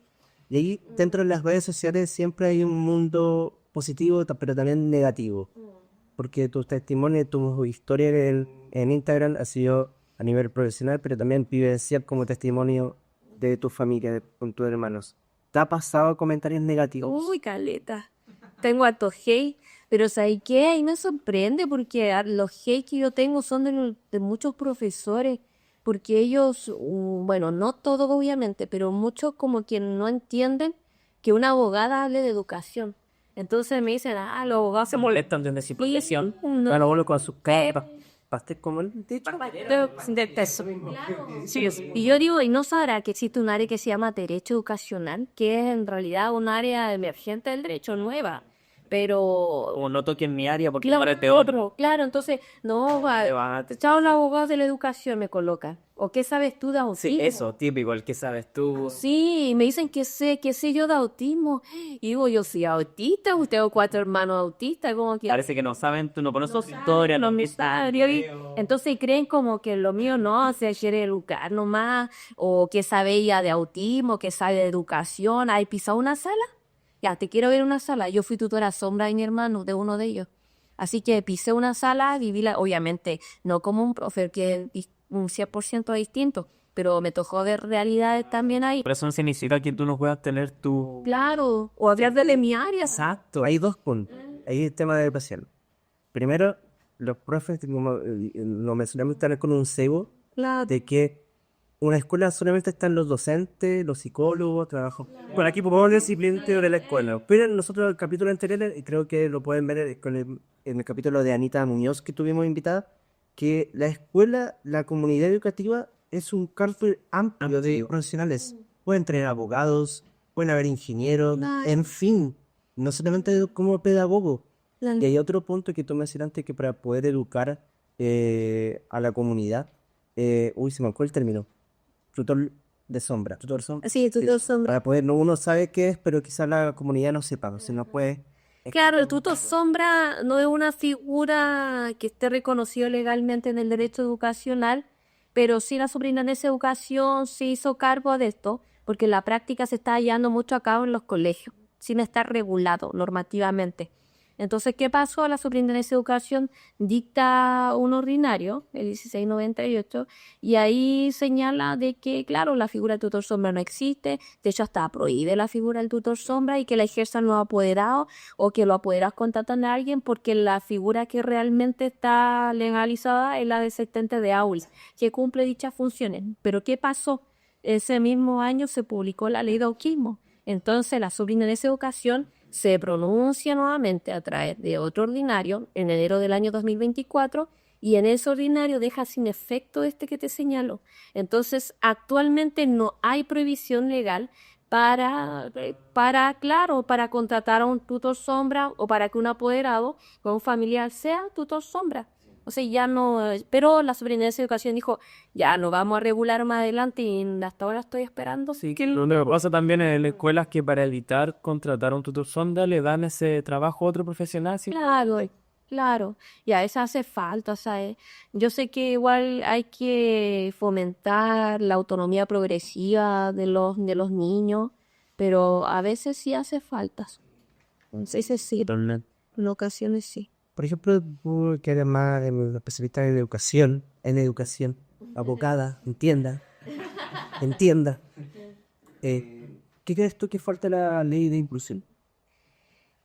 Y ahí dentro de las redes sociales siempre hay un mundo positivo, pero también negativo. Porque tu testimonio, tu historia en Instagram ha sido a nivel profesional, pero también vivencial como testimonio de tu familia, con tus hermanos. ¿Te ha pasado comentarios negativos? Uy, caleta. Tengo hartos hate, pero ¿sabes qué? Ahí me sorprende porque los hate que yo tengo son de muchos profesores, porque ellos, bueno, no todos obviamente, pero muchos como que no entienden que una abogada hable de educación. Entonces me dicen, los abogados se molestan de disciplinación. Bueno, vuelvo con sus capas. Pastel como el dicho. De peso. Sí, y yo digo, ¿y no sabrá que existe un área que se llama derecho educacional, que es en realidad un área emergente del derecho nueva? Pero Como no toquen mi área porque claro, ahora te otro. claro, entonces, no, chao, los abogados de la educación me colocan. ¿O qué sabes tú de Sí, autismo? eso, típico, el que sabes tú. Sí, me dicen que sé yo de autismo. Y digo, yo soy autista, usted tengo 4 hermanos autistas, como que... Parece que no saben, tú no conoces su historia, no Entonces creen como que lo mío no, se quiere educar nomás, o que sabe ella de autismo, que sabe de educación. ¿Hay pisado una sala? Ya, te quiero ver en una sala. Yo fui tutora sombra de mi hermano, de uno de ellos. Así que pisé una sala, obviamente, no como un profe, que es un 100% distinto, pero me tocó ver realidades también ahí. Por eso no significa que tú no puedas tener tu... Claro, o hablar de mi área. Exacto, hay dos puntos. Hay el tema de educación. Primero, los profes, como lo mencionamos, están con un cebo Claro. de que una escuela solamente están los docentes, los psicólogos, trabajo. Bueno, aquí podemos hablar simplemente de la escuela. Pero nosotros el capítulo anterior, y creo que lo pueden ver en el capítulo de Anita Muñoz que tuvimos invitada, que la escuela, la comunidad educativa es un cárcel amplio de profesionales. Pueden tener abogados, pueden haber ingenieros, en fin, no solamente como pedagogo. Y hay otro punto que tú mencionaste que para poder educar a la comunidad, se me fue el término, tutor de sombra. Tutor sombra. Sí, tutor sombra. Para poder, uno sabe qué es, pero quizás la comunidad no sepa, si no puede... Claro, el tutor sombra no es una figura que esté reconocida legalmente en el derecho educacional, pero sí la Superintendencia de Educación se hizo cargo de esto, porque en la práctica se está llevando mucho a cabo en los colegios, sin estar regulado normativamente. Entonces, ¿qué pasó? La Superintendencia de Educación dicta un ordinario, el 1698, y ahí señala de que, claro, la figura del tutor sombra no existe, de hecho hasta prohíbe la figura del tutor sombra y que la ejerzan los apoderados o que los apoderados contratan a alguien porque la figura que realmente está legalizada es la de asistente de aula, que cumple dichas funciones. Pero ¿qué pasó? Ese mismo año se publicó la ley de autismo. Entonces, la Superintendencia de Educación se pronuncia nuevamente a través de otro ordinario en enero del año 2024 y en ese ordinario deja sin efecto este que te señalo. Entonces, actualmente no hay prohibición legal para contratar a un tutor sombra o para que un apoderado con un familiar sea tutor sombra. O sea, ya no, pero la Superintendencia de Educación dijo, ya no vamos a regular más adelante y hasta ahora estoy esperando. Sí, lo que pasa también en las escuelas que para evitar contratar a un tutor sonda le dan ese trabajo a otro profesional. ¿Sí? Claro, y a veces hace falta, ¿sabes? Yo sé que igual hay que fomentar la autonomía progresiva de los niños, pero a veces sí hace falta. Entonces sí, en ocasiones sí. Por ejemplo, tú que eres más especialista en educación, abogada, entienda. ¿Qué crees tú que falta la ley de inclusión?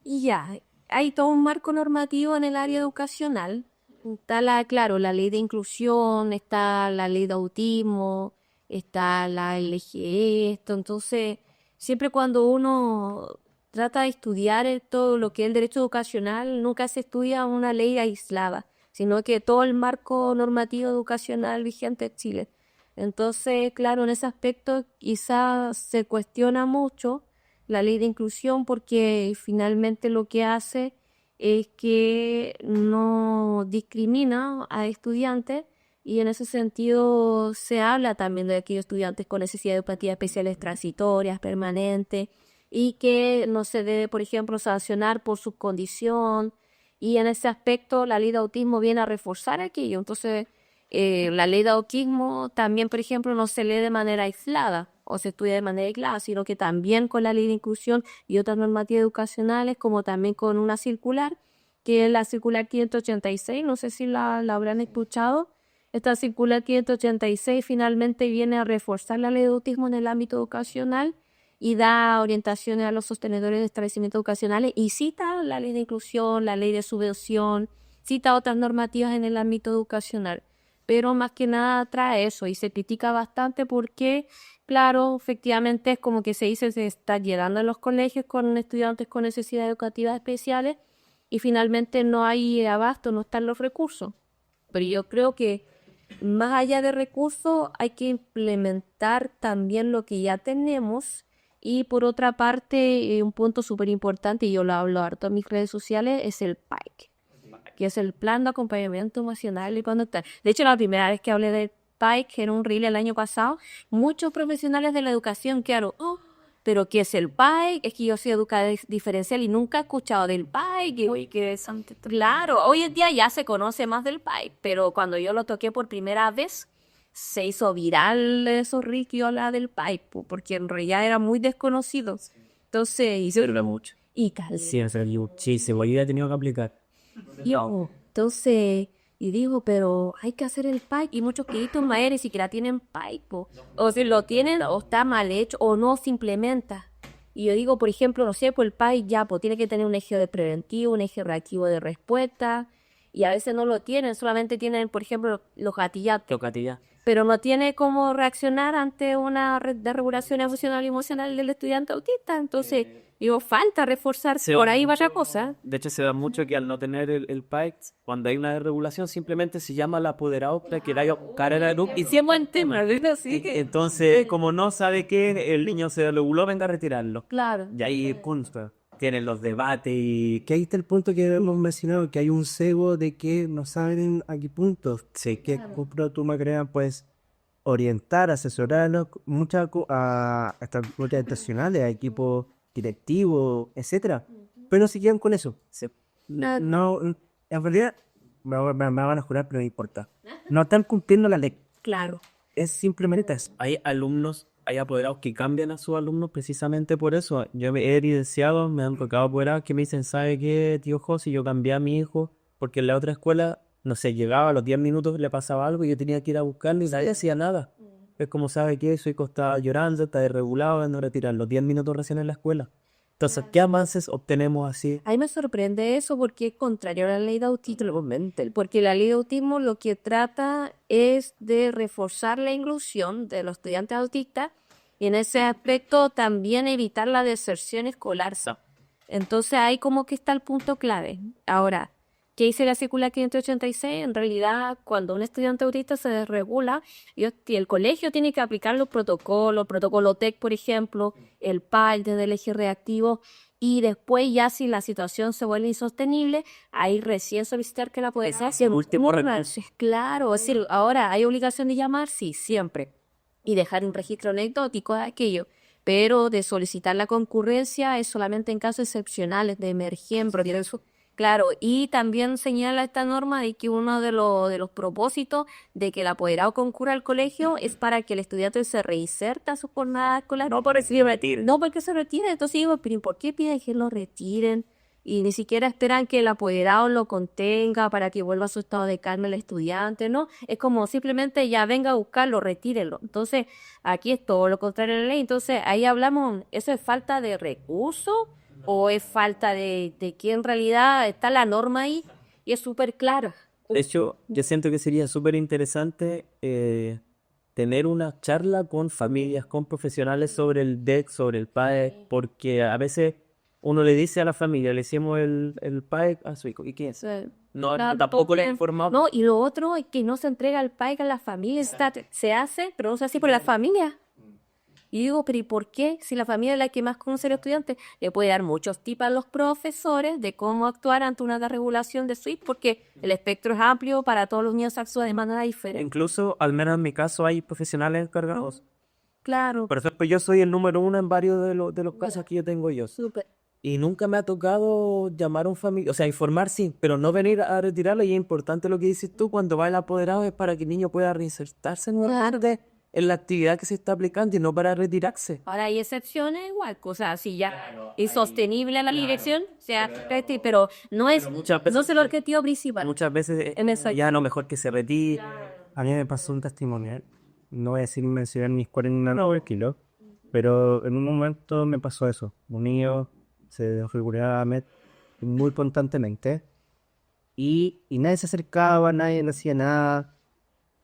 Y ya, hay todo un marco normativo en el área educacional. Está claro, la ley de inclusión, está la ley de autismo, está la LGE, esto. Entonces, siempre cuando uno trata de estudiar todo lo que es el derecho educacional, nunca se estudia una ley aislada, sino que todo el marco normativo educacional vigente en Chile. Entonces, claro, en ese aspecto quizás se cuestiona mucho la ley de inclusión porque finalmente lo que hace es que no discrimina a estudiantes y en ese sentido se habla también de aquellos estudiantes con necesidad de educativas especiales transitorias, permanentes, y que no se debe, por ejemplo, sancionar por su condición, y en ese aspecto la ley de autismo viene a reforzar aquello. Entonces, la ley de autismo también, por ejemplo, no se lee de manera aislada o se estudia de manera aislada, sino que también con la ley de inclusión y otras normativas educacionales, como también con una circular, que es la circular 586, no sé si la habrán escuchado. Esta circular 586 finalmente viene a reforzar la ley de autismo en el ámbito educacional y da orientaciones a los sostenedores de establecimientos educacionales y cita la ley de inclusión, la ley de subvención, cita otras normativas en el ámbito educacional. Pero más que nada trae eso y se critica bastante porque, claro, efectivamente es como que se dice, se está llenando en los colegios con estudiantes con necesidades educativas especiales y finalmente no hay abasto, no están los recursos. Pero yo creo que más allá de recursos hay que implementar también lo que ya tenemos y por otra parte, un punto súper importante, y yo lo hablo harto en mis redes sociales, es el PAEC, que es el Plan de Acompañamiento Emocional y Conductual. De hecho, la primera vez que hablé del PAEC, en un reel el año pasado, muchos profesionales de la educación quedaron, ¿pero qué es el PAEC? Es que yo soy educadora diferencial y nunca he escuchado del PAEC. Y, oye, qué interesante. Claro, hoy en día ya se conoce más del PAEC, pero cuando yo lo toqué por primera vez, se hizo viral esos reels que yo hablaba del PAEC, porque en realidad era muy desconocido. Entonces, y Sirve mucho. y Sí, en serio, muchísimo. Yo he tenido que aplicar. entonces, y digo, pero hay que hacer el PAEC y muchos queridos madres ni siquiera tienen PAEC, po. O si lo tienen o está mal hecho o no se implementa. Y yo digo, por ejemplo, no sé, pues el PAEC ya pues, tiene que tener un eje de preventivo, un eje reactivo de respuesta y a veces no lo tienen, solamente tienen, por ejemplo, los gatillatos. Tocatilla. Pero no tiene cómo reaccionar ante una desregulación emocional y emocional del estudiante autista. Entonces, digo, falta reforzar por ahí varias cosas. De hecho, se da mucho que al no tener el PAEC, cuando hay una desregulación, simplemente se llama al apoderado para que vaya a buscar el alumno. Y sí es buen tema, ¿verdad? Así que... Entonces, como no sabe que el niño se desreguló, venga a retirarlo. Claro. Y ahí, punto. Tienen los debates y... Que ahí está el punto que hemos mencionado, que hay un cebo de que no saben a qué punto. Sí. Que Cupro, tú, Macarena, puedes orientar, asesorarlos a estas orientacionales, a equipos directivos, etcétera. Pero no se quedan con eso. No, en realidad, me van a jurar, pero no importa. No están cumpliendo la ley. Claro. Es simplemente eso. Hay alumnos, hay apoderados que cambian a sus alumnos precisamente por eso. Yo he evidenciado, me han tocado apoderados que me dicen, ¿sabe qué, tío José? Yo cambié a mi hijo porque en la otra escuela, no sé, llegaba a los 10 minutos, le pasaba algo y yo tenía que ir a buscarlo y nadie hacía nada. Es como, ¿sabe qué? Su hijo está llorando, está desregulado, van a retirar los 10 minutos recién en la escuela. Entonces, ¿qué avances obtenemos así? A mí me sorprende eso porque es contrario a la ley de autismo. Porque la ley de autismo lo que trata es de reforzar la inclusión de los estudiantes autistas y en ese aspecto también evitar la deserción escolar. Entonces ahí como que está el punto clave. Ahora, ¿qué dice la circular 586? En realidad, cuando un estudiante autista se desregula, el colegio tiene que aplicar los protocolos, protocolo TEC, por ejemplo, el PAEC desde el eje reactivo, y después ya si la situación se vuelve insostenible, ahí recién solicitar que la puede hacer. Último recurso. Claro, es decir, ahora hay obligación de llamar, sí, siempre, y dejar un registro anecdótico de aquello. Pero de solicitar la concurrencia es solamente en casos excepcionales de emergencia. Claro, y también señala esta norma de que uno de los propósitos de que el apoderado concurra al colegio es para que el estudiante se reinserta a su jornada escolar. No porque se retire. No porque se retire. Entonces digo, pero ¿por qué piden que lo retiren? y ni siquiera esperan que el apoderado lo contenga para que vuelva a su estado de calma el estudiante, ¿no? Es como simplemente ya venga a buscarlo, retírelo. Entonces, aquí es todo lo contrario de la ley. Entonces, ahí hablamos, ¿eso es falta de recursos o es falta de que en realidad está la norma ahí y es súper clara? De hecho, yo siento que sería súper interesante tener una charla con familias, con profesionales sobre el DEC, sobre el PAEC, porque a veces uno le dice a la familia, le decimos el PAEC a su hijo, ¿y qué es? No, Claro, tampoco le he bien. informado. No, y lo otro es que no se entrega el PAEC a la familia, se hace, pero no se hace por la familia. Y digo, pero ¿y por qué? Si la familia es la que más conoce al estudiante, le puede dar muchos tips a los profesores de cómo actuar ante una desregulación de su hijo, porque el espectro es amplio para todos los niños actúan de manera diferente. Incluso, al menos en mi caso, hay profesionales encargados. Claro, Por ejemplo, yo soy el número uno en varios de los casos que yo tengo yo. súper. Y nunca me ha tocado llamar a un familiar, o sea, informar sí, pero no venir a retirarlo. Y es importante lo que dices tú, cuando va el apoderado es para que el niño pueda reinsertarse nuevamente en la actividad que se está aplicando y no para retirarse. Ahora hay excepciones igual, o sea, si ya es sostenible la dirección, o sea, pero no es, muchas veces- no es el objetivo principal. Muchas veces En eso. ya no, mejor que se retire. A mí me pasó un testimonial, no voy a decir mencionar mis 49 kilos, pero en un momento me pasó eso. Un niño se desregulaba muy constantemente y nadie se acercaba, nadie no hacía nada.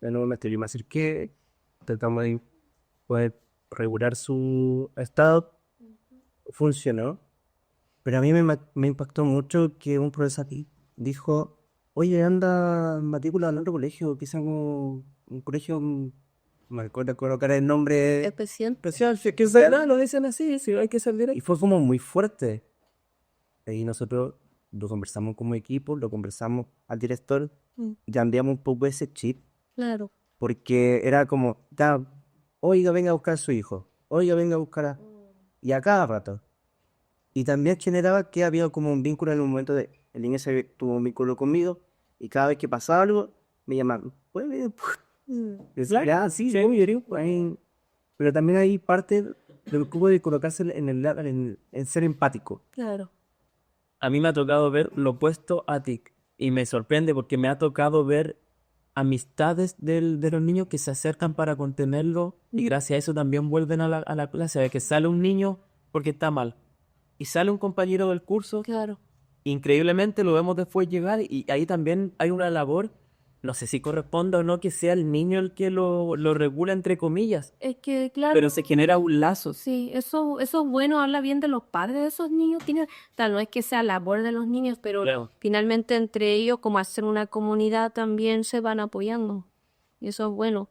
En un momento yo me acerqué, tratamos de poder regular su estado, funcionó, pero a mí me impactó mucho que un profesor dijo, oye, anda matrícula al otro colegio, quizás un colegio, me acuerdo colocar el nombre Especial. Especial, si es que es verdad, lo dicen así, si hay que ser y directo. fue como muy fuerte. Y nosotros lo conversamos como equipo, lo conversamos al director, cambiamos un poco ese chip, Claro. porque era como, ya, oiga, venga a buscar a su hijo, oiga, venga a buscar a... Y a cada rato. Y también generaba que había como un vínculo en el momento de, el niño tuvo un vínculo conmigo, y cada vez que pasaba algo, me llamaban, ¿puedes venir? Ya, sí, sí, yo digo, pues, pero también hay parte del cubo de colocarse en ser empático. Claro. A mí me ha tocado ver lo opuesto a ti y me sorprende porque me ha tocado ver amistades de los niños que se acercan para contenerlo y gracias a eso también vuelven a la clase, de que sale un niño porque está mal y sale un compañero del curso, Claro. increíblemente lo vemos después llegar y ahí también hay una labor, no sé si corresponde o no que sea el niño el que lo regula entre comillas, Es que, claro. pero se genera un lazo. Sí, eso es bueno, habla bien de los padres de esos niños. Tal, no es que sea labor de los niños, pero Claro. finalmente entre ellos, como hacer una comunidad, también se van apoyando. Y eso es bueno.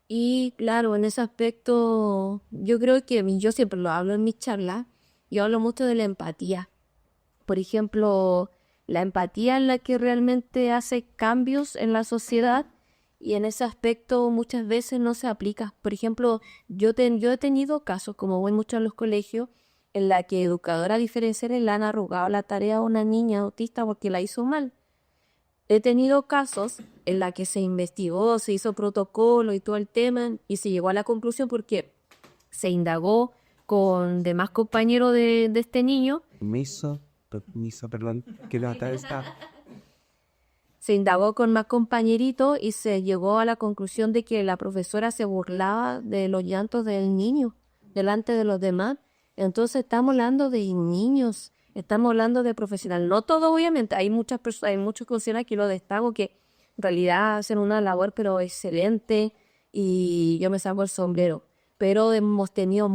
Y claro, en ese aspecto, yo creo que yo siempre lo hablo en mis charlas, yo hablo mucho de la empatía. Por ejemplo, la empatía es la que realmente hace cambios en la sociedad y en ese aspecto muchas veces no se aplica. Por ejemplo, yo he tenido casos, como voy mucho a los colegios, en la que educadoras diferenciales le han arrugado la tarea a una niña autista porque la hizo mal. He tenido casos en la que se investigó, se hizo protocolo y todo el tema y se llegó a la conclusión porque se indagó con demás compañeros de este niño. Permiso, perdón, que la está. Se indagó con más compañeritos y se llegó a la conclusión de que la profesora se burlaba de los llantos del niño delante de los demás. Entonces estamos hablando de niños, estamos hablando de profesionales. No todo, obviamente, hay muchas personas, hay muchos profesionales que lo destaco que en realidad hacen una labor pero excelente y yo me saco el sombrero. Pero hemos tenido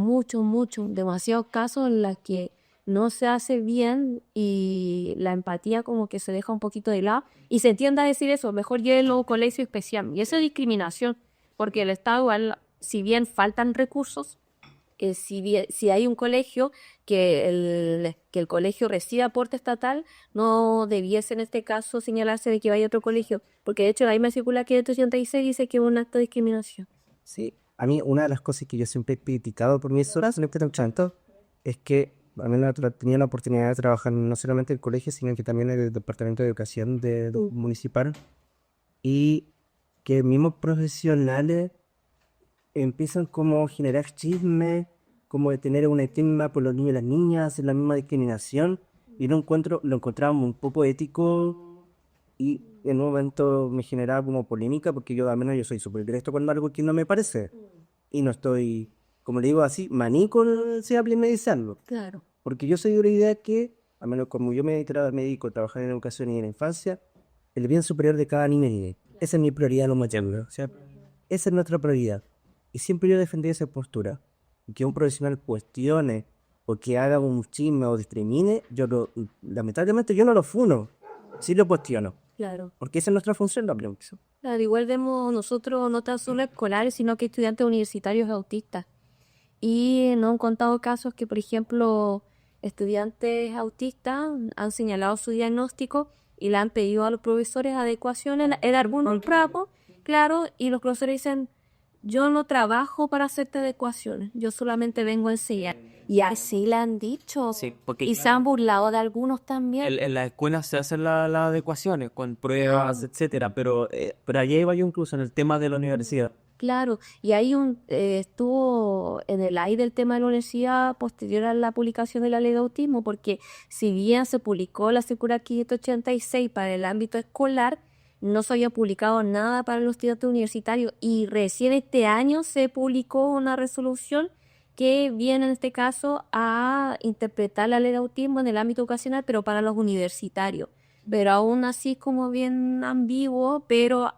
demasiados casos en los que no se hace bien y la empatía como que se deja un poquito de lado y se entiende a decir eso, mejor llévenlo a un colegio especial. Y eso es discriminación, porque el Estado igual, si bien faltan recursos, si hay un colegio que el colegio recibe aporte estatal, no debiese en este caso señalarse de que vaya a otro colegio, porque de hecho la misma circular que de 86 dice que es un acto de discriminación. Sí, a mí una de las cosas que yo siempre he criticado por mis horas en el Chanto es que a mí tenía la oportunidad de trabajar no solamente en el colegio, sino que también en el departamento de educación municipal y que mismos profesionales empiezan como a generar chismes, como de tener una estigma por los niños y las niñas, hacer la misma discriminación Y lo encontraba un poco ético y en un momento me generaba como polémica porque yo al menos yo soy súper directo con algo que no me parece. Y no estoy, como le digo así, maní con el medicando. Claro. Porque yo soy de la idea que, al menos como yo me dedico a trabajar en educación y en la infancia, el bien superior de cada niño y niña. Esa es mi prioridad, no materna. O sea, esa es nuestra prioridad. Y siempre yo defendí esa postura. Que un profesional cuestione o que haga un chisme o discrimine, lamentablemente yo no lo funo, sí lo cuestiono. Claro. Porque esa es nuestra función, la pregunta. Claro, igual vemos nosotros no tan solo escolares, sino que estudiantes universitarios autistas. Y nos han contado casos que, por ejemplo, estudiantes autistas han señalado su diagnóstico y le han pedido a los profesores adecuaciones en algunos ramos, claro, y los profesores dicen, yo no trabajo para hacerte adecuaciones, yo solamente vengo a enseñar. Y así le han dicho. Sí, porque Y se han burlado de algunos también. en las escuelas se hacen las adecuaciones con pruebas, etcétera, pero allá iba yo incluso en el tema de la universidad. Claro, y ahí estuvo en el aire el tema de la universidad posterior a la publicación de la ley de autismo, porque si bien se publicó la circular 586 para el ámbito escolar, no se había publicado nada para los estudiantes universitarios y recién este año se publicó una resolución que viene en este caso a interpretar la ley de autismo en el ámbito educacional, pero para los universitarios. Pero aún así es como bien ambiguo, pero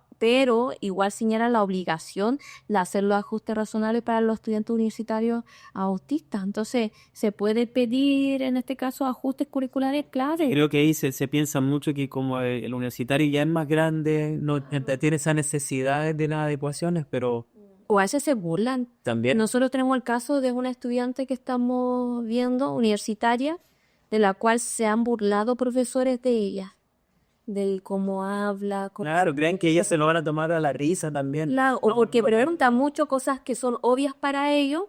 igual señala la obligación de hacer los ajustes razonables para los estudiantes universitarios autistas. Entonces, se puede pedir, en este caso, ajustes curriculares claves. Creo que ahí se piensa mucho que como el universitario ya es más grande, no tiene esas necesidades de las adecuaciones, pero O a veces se burlan. también Nosotros tenemos el caso de una estudiante que estamos viendo, universitaria, de la cual se han burlado profesores de ella, del cómo habla. claro, creen que ellas se lo van a tomar a la risa también. O porque preguntan mucho cosas que son obvias para ellos.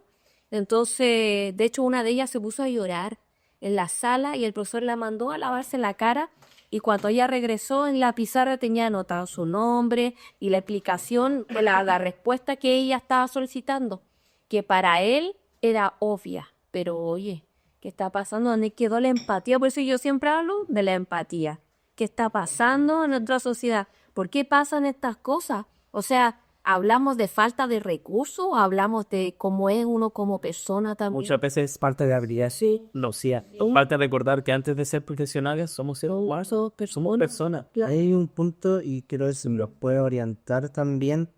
Entonces, de hecho, una de ellas se puso a llorar en la sala y el profesor la mandó a lavarse la cara. Y cuando ella regresó, en la pizarra tenía anotado su nombre y la explicación de la respuesta que ella estaba solicitando, que para él era obvia. Pero oye, ¿qué está pasando? ¿Dónde quedó la empatía? Por eso yo siempre hablo de la empatía. ¿Qué está pasando en nuestra sociedad? ¿Por qué pasan estas cosas? O sea, ¿hablamos de falta de recursos o hablamos de cómo es uno como persona también? Muchas veces Parte de habilidad. Sí. no, sí. Falta recordar que antes de ser profesionales somos seres humanos, somos personas. Hay un punto, y creo que se me los puede orientar también,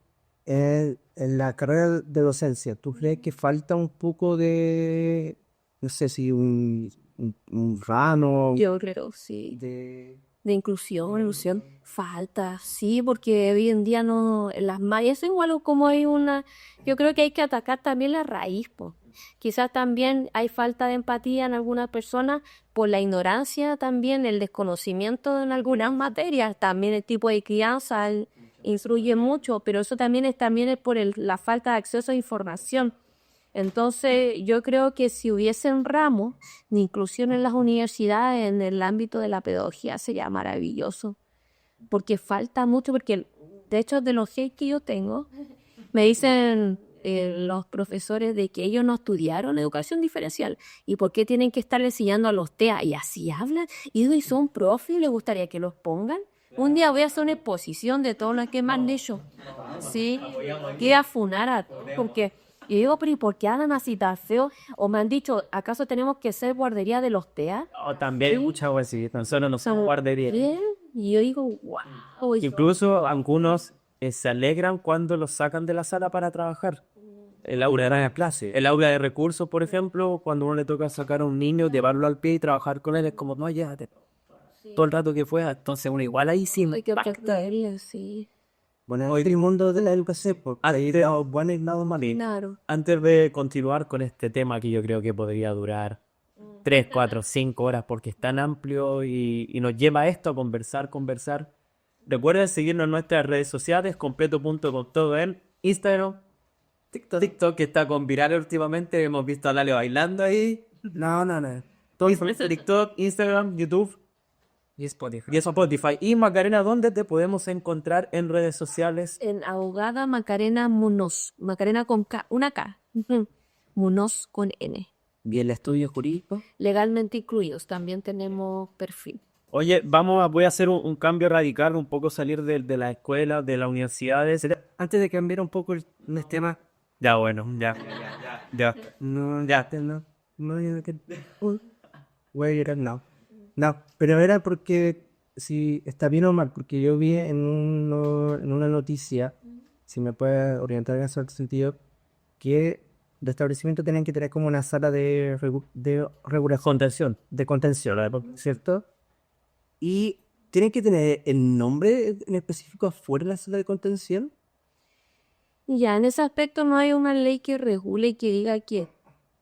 en la carrera de docencia. ¿Tú crees que falta un poco de, no sé si un ramo Yo creo, sí. de Inclusión, falta, sí, porque hoy en día no, las mallas es igual como hay una, yo creo que hay que atacar también la raíz, po. Quizás también hay falta de empatía en algunas personas por la ignorancia también, el desconocimiento en algunas materias, también el tipo de crianza influye mucho, pero eso también es por la falta de acceso a información. Entonces, yo creo que si hubiesen ramos de inclusión en las universidades en el ámbito de la pedagogía sería maravilloso, porque falta mucho, porque de hecho de los hate que yo tengo, me dicen los profesores de que ellos no estudiaron educación diferencial y por qué tienen que estar enseñando a los TEA y así hablan, y son profes, les gustaría que los pongan. Un día voy a hacer una exposición de todo lo que me han dicho, sí, que a funar a todos, porque... Y digo, pero ¿y por qué hablan así tan feo? O me han dicho, ¿acaso tenemos que ser guardería de los TEA? O también hay muchas cosas así, nosotros no somos guardería. ¿Qué? Y yo digo, wow. Incluso algunos se alegran cuando los sacan de la sala para trabajar. El aula de clase. El aula de recursos, por ejemplo, cuando uno le toca sacar a un niño, llevarlo al pie y trabajar con él, es como, no, ya, todo el rato que fue. Entonces uno igual ahí sí. Hay que protegerle, sí. bueno, el mundo de la educación, pues, hay lados buenos y lados malos. Claro. Antes de continuar con este tema que yo creo que podría durar 3, 4, 5 horas porque es tan amplio y nos lleva a esto a conversar. Recuerden seguirnos en nuestras redes sociales, completo.con todo en Instagram, TikTok que está con viral últimamente, hemos visto a Lale bailando ahí. No. Todo TikTok, Instagram, YouTube Y Spotify. y Spotify. Y Macarena, ¿dónde te podemos encontrar en redes sociales? En abogada Macarena Munoz. Macarena con K, una K. Ujú. Munoz con N. ¿Y el estudio jurídico? legalmente incluidos. También tenemos perfil. Oye, voy a hacer un cambio radical, un poco salir de la escuela, de las universidades. Antes de cambiar un poco el tema, Ya, bueno, ya. Ya. no, no, no. No, pero era porque, si está bien o mal, porque yo vi en una noticia, si me puede orientar en ese sentido, que los establecimientos tenían que tener como una sala de regulación, Contención. de contención, ¿cierto? Y tienen que tener el nombre en específico afuera de la sala de contención. Ya, en ese aspecto no hay una ley que regule y que diga que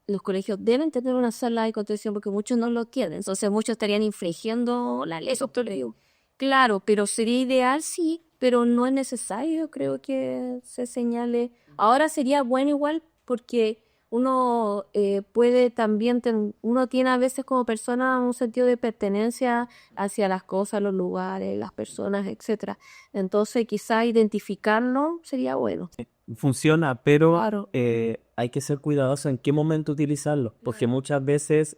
los colegios deben tener una sala de contención porque muchos no lo tienen. Entonces muchos estarían infringiendo la ley. Eso te lo digo. Claro, pero sería ideal, sí, pero no es necesario, creo que se señale. Ahora sería bueno igual porque uno puede también, uno tiene a veces como persona un sentido de pertenencia hacia las cosas, los lugares, las personas, etcétera. Entonces quizá identificarlo sería bueno. Funciona, pero Claro. hay que ser cuidadoso en qué momento utilizarlo, porque muchas veces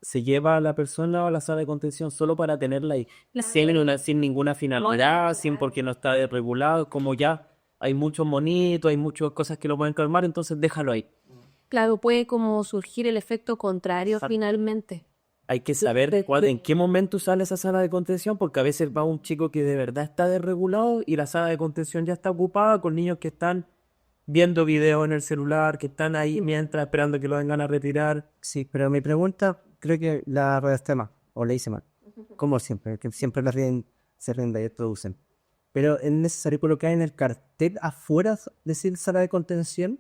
se lleva a la persona a la sala de contención solo para tenerla ahí, sin ninguna finalidad, sin porque no está regulado, como ya hay muchos monitos, hay muchas cosas que lo pueden calmar, entonces déjalo ahí. Claro, puede como surgir el efecto contrario Exacto. finalmente. Hay que saber en qué momento usar esa sala de contención, porque a veces va un chico que de verdad está desregulado y la sala de contención ya está ocupada con niños que están viendo videos en el celular, que están ahí mientras esperando que lo vengan a retirar. Sí, pero mi pregunta, creo que la redacté mal, o la hice mal, como siempre, que siempre se rinda y traducen. Pero es necesario colocar en el cartel afuera decir sala de contención,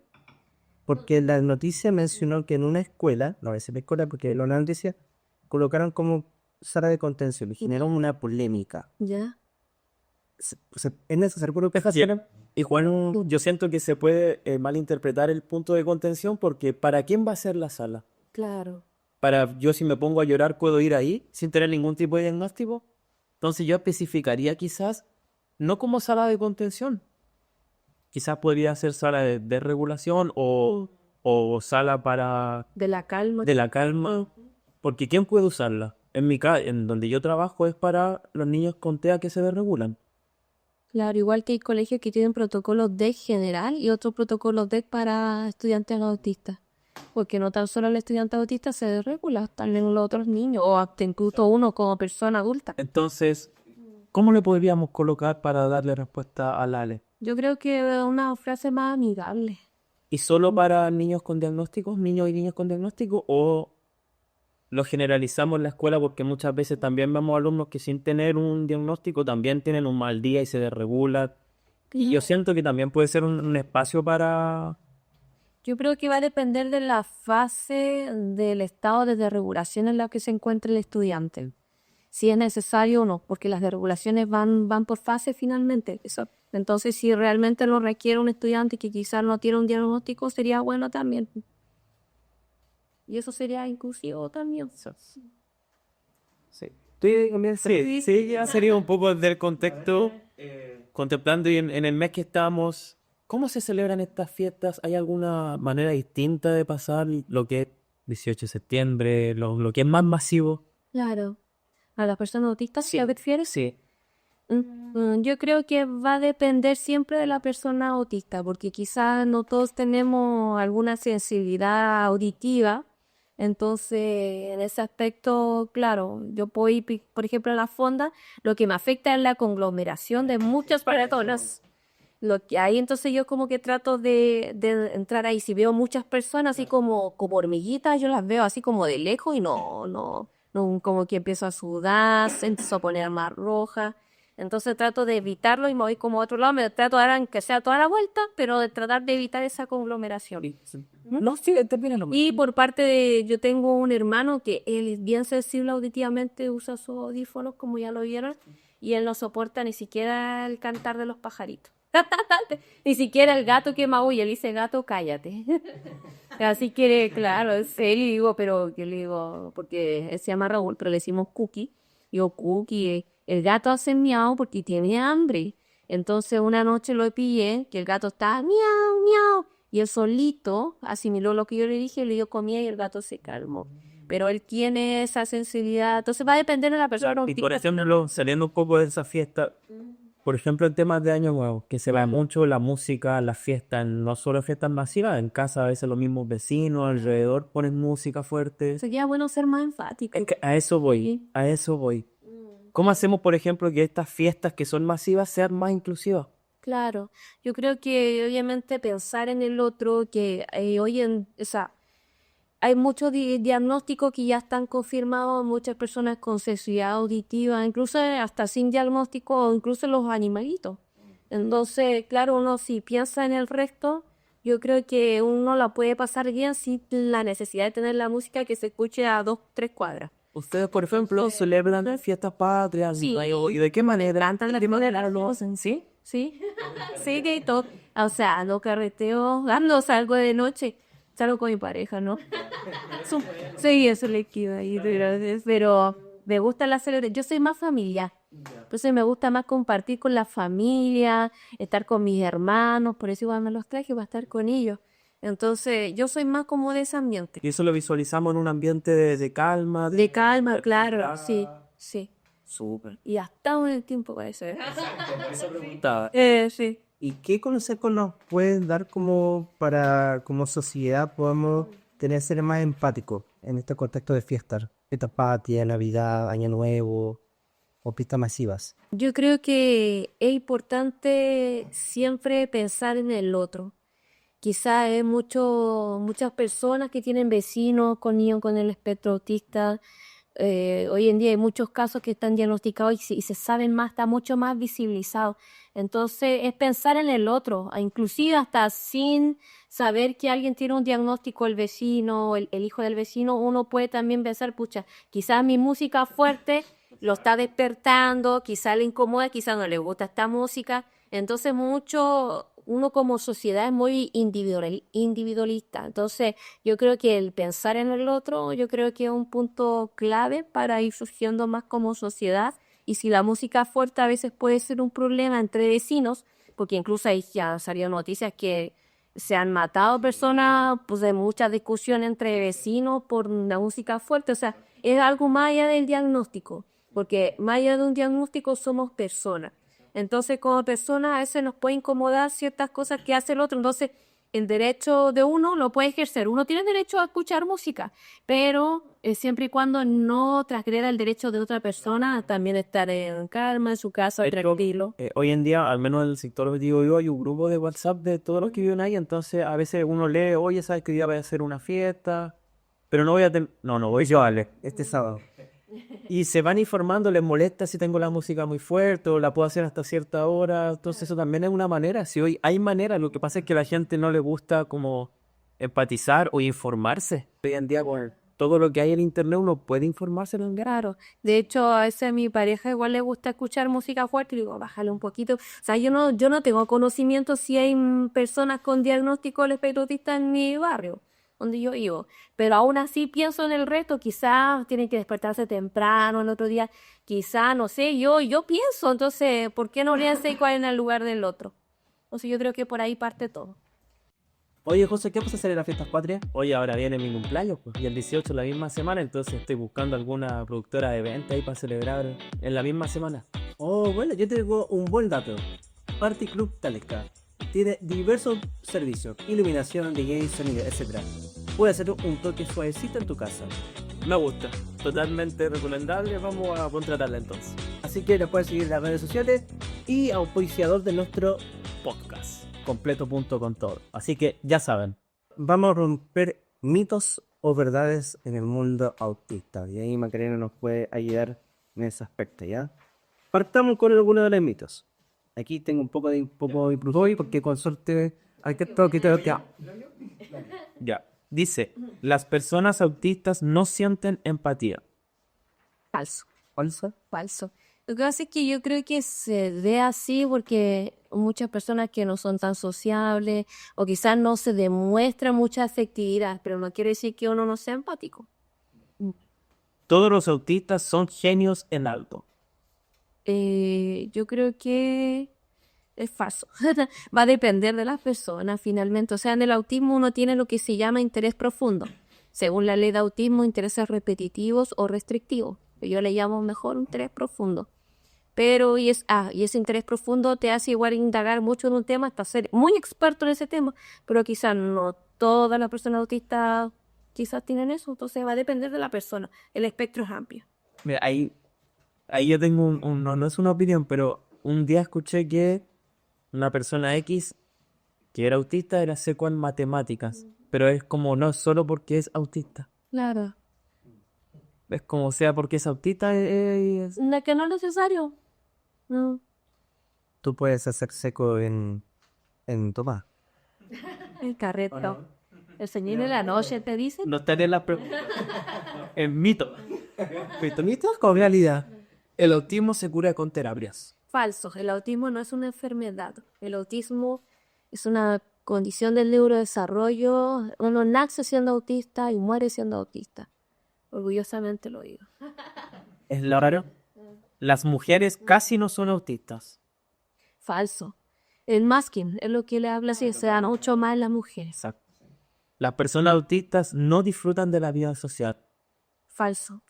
porque la noticia mencionó que en una escuela, no voy a decir la escuela porque lo la noticia, colocaron como sala de contención y generó una polémica. ¿Ya? Es necesario colocar Igual yo siento que se puede malinterpretar el punto de contención porque ¿para quién va a ser la sala? Claro. Yo si me pongo a llorar puedo ir ahí sin tener ningún tipo de diagnóstico. Entonces yo especificaría quizás no como sala de contención. Quizás podría ser sala de regulación o sala De la calma. de la calma. Porque ¿quién puede usarla? En donde yo trabajo es para los niños con TEA que se desregulan. Claro, igual que hay colegios que tienen protocolos DEC general y otros protocolos DEC para estudiantes autistas. Porque no tan solo el estudiante autista se desregula, también los otros niños, o hasta incluso uno como persona adulta. Entonces, ¿cómo le podríamos colocar para darle respuesta al Ale? Yo creo que una frase más amigable. ¿Y solo para niños con diagnósticos, niños y niñas con diagnóstico? ¿O lo generalizamos en la escuela porque muchas veces también vemos alumnos que sin tener un diagnóstico también tienen un mal día y se desregulan? Y yo siento que también puede ser un espacio para... Yo creo que va a depender de la fase del estado de desregulación en la que se encuentre el estudiante. Si es necesario o no, porque las desregulaciones van por fase finalmente. Entonces, si realmente lo requiere un estudiante que quizás no tiene un diagnóstico, sería bueno también. Y eso sería inclusivo también. Sí. Sí, ya sería un poco del contexto, contemplando y en el mes que estamos, ¿cómo se celebran estas fiestas? ¿Hay alguna manera distinta de pasar lo que es 18 de septiembre, lo que es más masivo? Claro. ¿A las personas autistas Sí. se refieres? Sí. Yo creo que va a depender siempre de la persona autista, porque quizás no todos tenemos alguna sensibilidad auditiva. Entonces, en ese aspecto, claro, yo puedo ir, por ejemplo, a la fonda, lo que me afecta es la conglomeración de muchas personas. Lo que ahí entonces yo como que trato de entrar ahí. Si veo muchas personas así como hormiguitas, yo las veo así como de lejos y no, como que empiezo a sudar, se empiezo a poner más roja. Entonces trato de evitarlo y me voy como a otro lado, me trato de dar aunque sea toda la vuelta, pero de tratar de evitar esa conglomeración. No, sí, termina lo Y por parte de, yo tengo un hermano que él es bien sensible auditivamente, usa sus audífonos, como ya lo vieron, y él no soporta ni siquiera el cantar de los pajaritos. Ni siquiera el gato que maulla, él dice, gato, cállate. Así que, claro, en serio, digo, pero yo le digo, porque él se llama Raúl, pero le decimos Cookie. Digo, Cookie, el gato hace miau porque tiene hambre. Entonces una noche lo pillé, que el gato estaba miau, miau, y él solito asimiló lo que yo le dije, le dio comida y el gato se calmó. Pero él tiene esa sensibilidad, entonces va a depender de la persona. Y por ejemplo, saliendo un poco de esa fiesta, por ejemplo, en temas de Año Nuevo, que se va mucho la música, las fiestas, no solo fiestas masivas, en casa a veces los mismos vecinos alrededor ponen música fuerte. Sería bueno ser más enfático. Es que a eso voy, Sí. a eso voy. ¿Cómo hacemos, por ejemplo, que estas fiestas que son masivas sean más inclusivas? Claro, yo creo que obviamente pensar en el otro, que o sea, hay muchos diagnósticos que ya están confirmados, muchas personas con sensibilidad auditiva, incluso hasta sin diagnóstico, o incluso los animalitos. Entonces, claro, uno si piensa en el resto, yo creo que uno la puede pasar bien sin la necesidad de tener la música que se escuche a 2, 3 cuadras. Ustedes, por ejemplo, celebran fiestas patrias, Sí. ¿y de qué manera? Cantan la manera lo hacen, ¿sí? Sí, sí, que todo. O sea, no carreteo, no salgo de noche, salgo con mi pareja, ¿no? Sí, eso le queda ahí, pero me gusta la celebración. Yo soy más familiar, entonces me gusta más compartir con la familia, estar con mis hermanos, por eso igual me los traje para estar con ellos. Entonces, yo soy más como de ese ambiente. Y eso lo visualizamos en un ambiente de calma. De calma, claro, sí, Ah, sí. súper. Y hasta en el tiempo para eso. Eso preguntaba. Sí. ¿Y qué consejos nos pueden dar como para, como sociedad, podamos tener ser más empáticos en este contexto de fiestas? Fiestas patrias, Navidad, Año Nuevo o fiestas masivas. Yo creo que es importante siempre pensar en el otro. Quizás hay muchas personas que tienen vecinos con niños con el espectro autista. Hoy en día hay muchos casos que están diagnosticados y se saben más, está mucho más visibilizado. Entonces es pensar en el otro, inclusive hasta sin saber que alguien tiene un diagnóstico, el vecino, el hijo del vecino, uno puede también pensar, pucha, quizás mi música fuerte lo está despertando, quizás le incomoda, quizás no le gusta esta música. Entonces uno como sociedad es muy individualista. Entonces yo creo que el pensar en el otro, yo creo que es un punto clave para ir surgiendo más como sociedad. Y si la música fuerte a veces puede ser un problema entre vecinos, porque incluso ahí ya salieron noticias que se han matado personas, pues de muchas discusiones entre vecinos por la música fuerte. O sea, es algo más allá del diagnóstico, porque más allá de un diagnóstico somos personas. Entonces, como personas, a veces nos puede incomodar ciertas cosas que hace el otro. Entonces, el derecho de uno lo puede ejercer. Uno tiene derecho a escuchar música, pero siempre y cuando no transgreda el derecho de otra persona, también estar en calma, en su casa, De hecho, tranquilo. hoy en día, al menos en el sector donde digo yo, hay un grupo de WhatsApp de todos los que viven ahí, entonces a veces uno lee, oye, ¿sabes que hoy día voy a hacer una fiesta? Pero no voy a tener... No, no voy yo, Ale. Este sábado. Y se van informando, les molesta si tengo la música muy fuerte o la puedo hacer hasta cierta hora. Entonces eso también es una manera. Si hoy hay manera, lo que pasa es que a la gente no le gusta como empatizar o informarse. Hoy en día con todo lo que hay en internet uno puede informarse en el Claro, de hecho a veces a mi pareja igual le gusta escuchar música fuerte y digo, bájale un poquito. O sea, yo no tengo conocimiento si hay personas con diagnóstico del espectro autista en mi barrio, donde yo vivo, pero aún así pienso en el resto, quizás tienen que despertarse temprano el otro día, quizás, no sé, yo pienso, entonces, ¿por qué no le hace igual en el lugar del otro? O sea, yo creo que por ahí parte todo. Oye, José, ¿qué vas a hacer en las fiestas patrias? Oye, ahora viene mi cumpleaños, pues, y el 18 la misma semana, entonces estoy buscando alguna productora de evento ahí para celebrar en la misma semana. Oh, bueno, yo tengo un buen dato. Party Club Talca tiene diversos servicios, iluminación, DJ, sonido, etc. Puede hacer un toque suavecito en tu casa. Me gusta, totalmente recomendable, vamos a contratarla entonces. Así que lo puedes seguir en las redes sociales y auspiciador de nuestro Podcast, completo punto con todo. Así que ya saben. Vamos a romper mitos o verdades en el mundo autista. Y ahí Macarena nos puede ayudar en ese aspecto, ¿ya? Partamos con algunos de los mitos. Aquí tengo un poco de hoy porque con suerte hay que toque. Ya. Dice, las personas autistas no sienten empatía. Falso. ¿Falsa? Falso. Lo que pasa es que yo creo que se ve así porque muchas personas que no son tan sociables o quizás no se demuestra mucha afectividad, pero no quiere decir que uno no sea empático. Todos los autistas son genios en algo. Yo creo que es falso. Va a depender de las personas finalmente. O sea, en el autismo uno tiene lo que se llama interés profundo. Según la ley de autismo, intereses repetitivos o restrictivos. Yo le llamo mejor interés profundo. Pero, y ese interés profundo te hace igual indagar mucho en un tema hasta ser muy experto en ese tema, pero quizás no todas las personas autistas quizás tienen eso, entonces va a depender de la persona. El espectro es amplio. Mira, ahí yo tengo no es una opinión, pero un día escuché que una persona X que era autista era seco en matemáticas, pero es como no solo porque es autista. Claro. Es como sea porque es autista, Que no es necesario. No. Tú puedes hacer seco en Tomás. El carreto. El señor de la noche te dice. no estaría en la el mito. Mito con realidad. El autismo se cura con terapias. Falso. El autismo no es una enfermedad. El autismo es una condición del neurodesarrollo. Uno nace siendo autista y muere siendo autista. Orgullosamente lo digo. Es lo raro. Las mujeres casi no son autistas. Falso. El masking es lo que le habla así, se dan mucho más en las mujeres. Exacto. Las personas autistas no disfrutan de la vida social. Falso.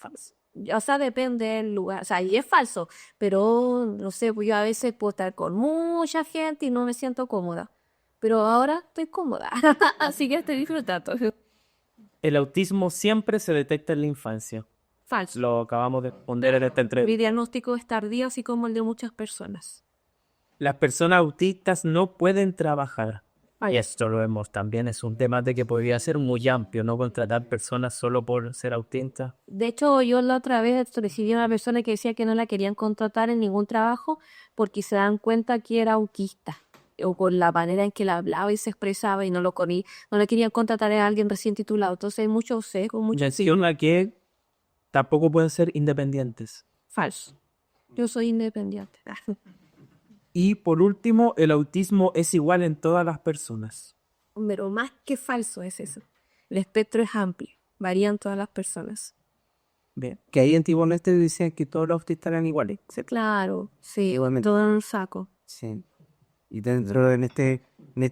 O sea, depende del lugar. O sea, y es falso, pero no sé, pues yo a veces puedo estar con mucha gente y no me siento cómoda. Pero ahora estoy cómoda, así que estoy disfrutando. El autismo siempre se detecta en la infancia. Falso. Lo acabamos de responder en esta Mi entrevista. diagnóstico es tardío, así como el de muchas personas. Las personas autistas no pueden trabajar. Ay. Y esto lo vemos también, es un tema de que podría ser muy amplio, no contratar personas solo por ser autistas. De hecho, yo la otra vez recibí a una persona que decía que no la querían contratar en ningún trabajo porque se dan cuenta que era autista o con la manera en que la hablaba y se expresaba y no le querían contratar a alguien recién titulado. Entonces hay mucho sesgo, mucho Mención a que tampoco pueden ser independientes. falso. Yo soy independiente. Y por último, el autismo es igual en todas las personas. Pero más que falso es eso. El espectro es amplio, varían todas las personas. Bien. Que ahí antiguamente decían que todos los autistas eran iguales. ¿Cierto? Claro, sí, Igualmente. todo en un saco. Sí. Y dentro en este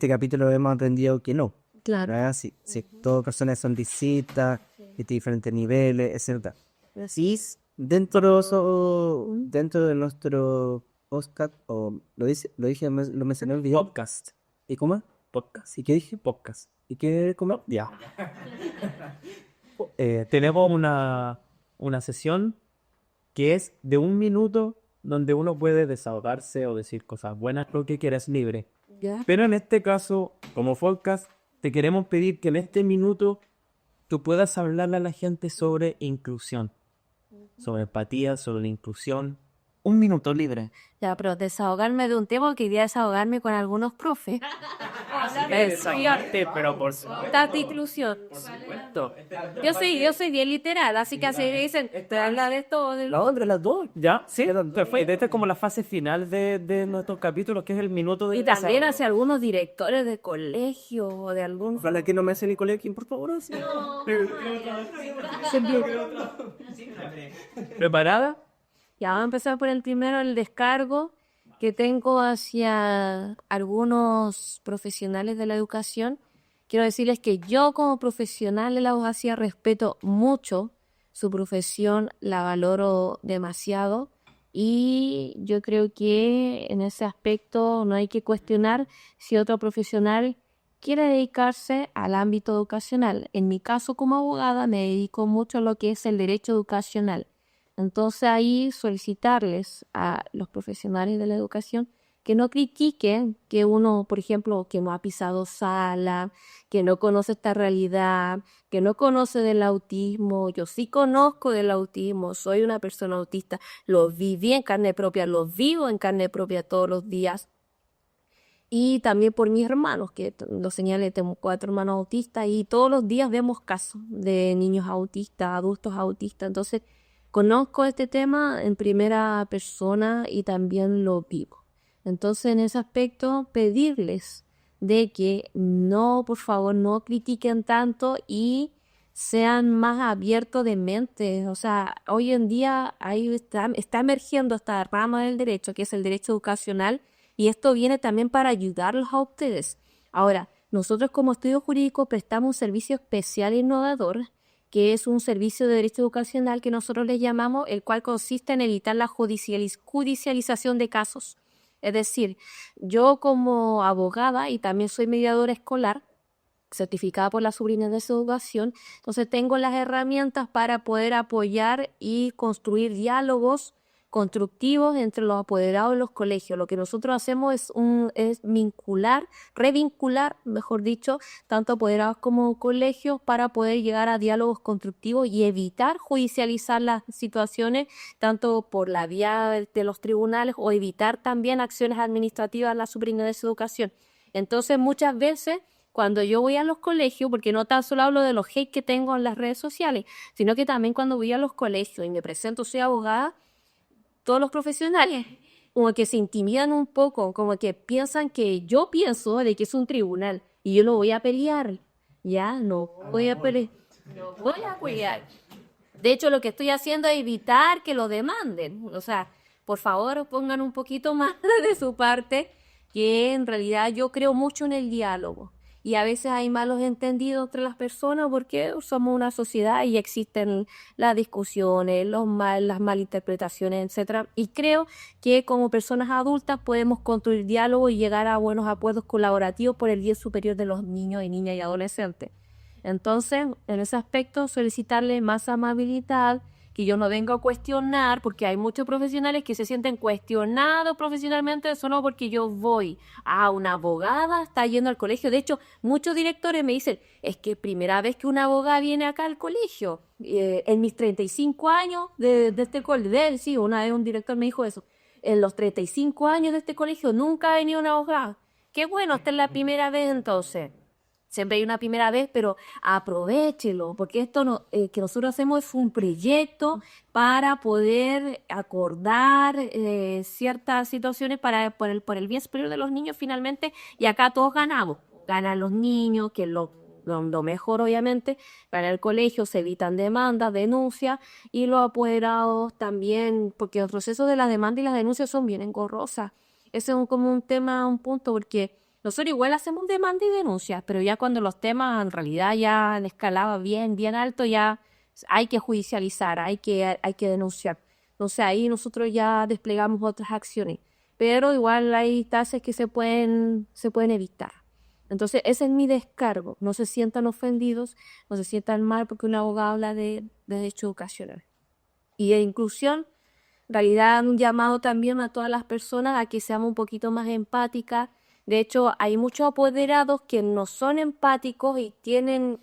capítulo hemos aprendido que no. Claro. ¿Verdad? Sí, sí. Todas personas son distintas, de diferentes niveles, etc. Sí, dentro de nuestro podcast, o lo mencioné en el video. Podcast. ¿Y cómo? Podcast. ¿Y qué dije? Podcast. ¿Y qué cómo? Ya. Tenemos una sesión que es de 1 minuto donde uno puede desahogarse o decir cosas buenas, lo que quieras, libre. ¿Ya? Pero en este caso, como podcast, te queremos pedir que en este minuto tú puedas hablarle a la gente sobre inclusión, sobre empatía, sobre la inclusión. 1 minuto libre. Ya, pero desahogarme de un tema que quería desahogarme con algunos profes. Pero por supuesto. Tanta inclusión. Yo soy bien literal, así que así me dicen, te habla de esto o de lo Entre las dos. ¿Ya? Sí, perfecto. Esta es como la fase final de nuestros capítulos, que es el minuto de Y también hacia algunos directores de colegio o de algún... Ojalá que no me hacen colegio, por favor. Sí. ¿Preparada? Ya vamos a empezar por el primero, el descargo que tengo hacia algunos profesionales de la educación. Quiero decirles que yo como profesional de la abogacía respeto mucho su profesión, la valoro demasiado y yo creo que en ese aspecto no hay que cuestionar si otro profesional quiere dedicarse al ámbito educacional. En mi caso como abogada me dedico mucho a lo que es el derecho educacional. Entonces ahí solicitarles a los profesionales de la educación que no critiquen que uno, por ejemplo, que no ha pisado sala, que no conoce esta realidad, que no conoce del autismo. Yo sí conozco del autismo, soy una persona autista, lo viví en carne propia, lo vivo en carne propia todos los días. Y también por mis hermanos, que lo señalé, tengo 4 hermanos autistas y todos los días vemos casos de niños autistas, adultos autistas. Entonces, conozco este tema en primera persona y también lo vivo. Entonces, en ese aspecto, pedirles de que no, por favor, no critiquen tanto y sean más abiertos de mente. O sea, hoy en día ahí está emergiendo esta rama del derecho, que es el derecho educacional, y esto viene también para ayudarlos a ustedes. Ahora, nosotros como estudio jurídico prestamos un servicio especial e innovador, que es un servicio de derecho educacional que nosotros le llamamos, el cual consiste en evitar la judicialización de casos. Es decir, yo como abogada y también soy mediadora escolar, certificada por la Superintendencia de Educación, entonces tengo las herramientas para poder apoyar y construir diálogos constructivos entre los apoderados de los colegios. Lo que nosotros hacemos es revincular, mejor dicho, tanto apoderados como colegios para poder llegar a diálogos constructivos y evitar judicializar las situaciones, tanto por la vía de los tribunales o evitar también acciones administrativas de la Superintendencia de Educación. Entonces, muchas veces, cuando yo voy a los colegios, porque no tan solo hablo de los hate que tengo en las redes sociales, sino que también cuando voy a los colegios y me presento, soy abogada, todos los profesionales como que se intimidan un poco, como que piensan que yo pienso de que es un tribunal y yo lo voy a pelear. Ya, no voy a pelear. No voy a pelear. De hecho, lo que estoy haciendo es evitar que lo demanden. O sea, por favor, pongan un poquito más de su parte, que en realidad yo creo mucho en el diálogo. Y a veces hay malos entendidos entre las personas porque somos una sociedad y existen las discusiones, las malinterpretaciones, etcétera. Y creo que como personas adultas podemos construir diálogo y llegar a buenos acuerdos colaborativos por el bien superior de los niños y niñas y adolescentes. Entonces, en ese aspecto, solicitarle más amabilidad, que yo no vengo a cuestionar, porque hay muchos profesionales que se sienten cuestionados profesionalmente solo porque yo voy a una abogada, está yendo al colegio. De hecho, muchos directores me dicen, es que primera vez que una abogada viene acá al colegio, en mis 35 años de este colegio, sí, una vez un director me dijo eso, en los 35 años de este colegio nunca ha venido una abogada. Qué bueno, esta es la primera vez entonces. Siempre hay una primera vez, pero aprovéchelo, porque esto que nosotros hacemos es un proyecto para poder acordar ciertas situaciones por el bien superior de los niños finalmente, y acá todos ganamos. Ganan los niños, que es lo mejor obviamente, para el colegio se evitan demandas, denuncias, y los apoderados también, porque el proceso de la demanda y las denuncias son bien engorrosas. Ese es como un tema, un punto, porque nosotros igual hacemos demanda y denuncias, pero ya cuando los temas en realidad ya han escalado bien alto, ya hay que judicializar, hay que denunciar. Entonces ahí nosotros ya desplegamos otras acciones, pero igual hay tasas que se pueden evitar. Entonces ese es mi descargo. No se sientan ofendidos, no se sientan mal porque un abogado habla de derechos educacionales. Y de inclusión, en realidad un llamado también a todas las personas a que seamos un poquito más empáticas. De hecho, hay muchos apoderados que no son empáticos y tienen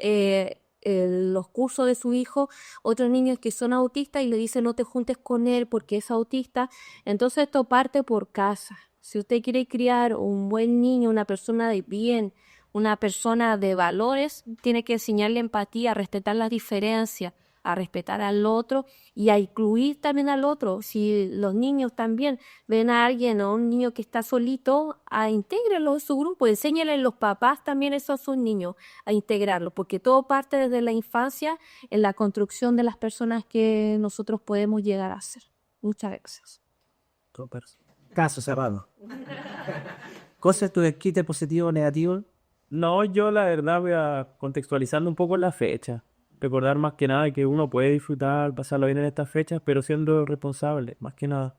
los cursos de su hijo, otros niños que son autistas y le dicen no te juntes con él porque es autista. Entonces esto parte por casa. Si usted quiere criar un buen niño, una persona de bien, una persona de valores, tiene que enseñarle empatía, a respetar las diferencias, a respetar al otro y a incluir también al otro. Si los niños también ven a alguien o a un niño que está solito, a integrarlo en su grupo, enséñenle a los papás también eso a sus niños, a integrarlo, porque todo parte desde la infancia en la construcción de las personas que nosotros podemos llegar a ser. Muchas gracias. Caso cerrado. ¿Cosas tu desquite positivo o negativo? No, yo la verdad voy a contextualizando un poco la fecha. Recordar más que nada que uno puede disfrutar, pasarlo bien en estas fechas, pero siendo responsable, más que nada.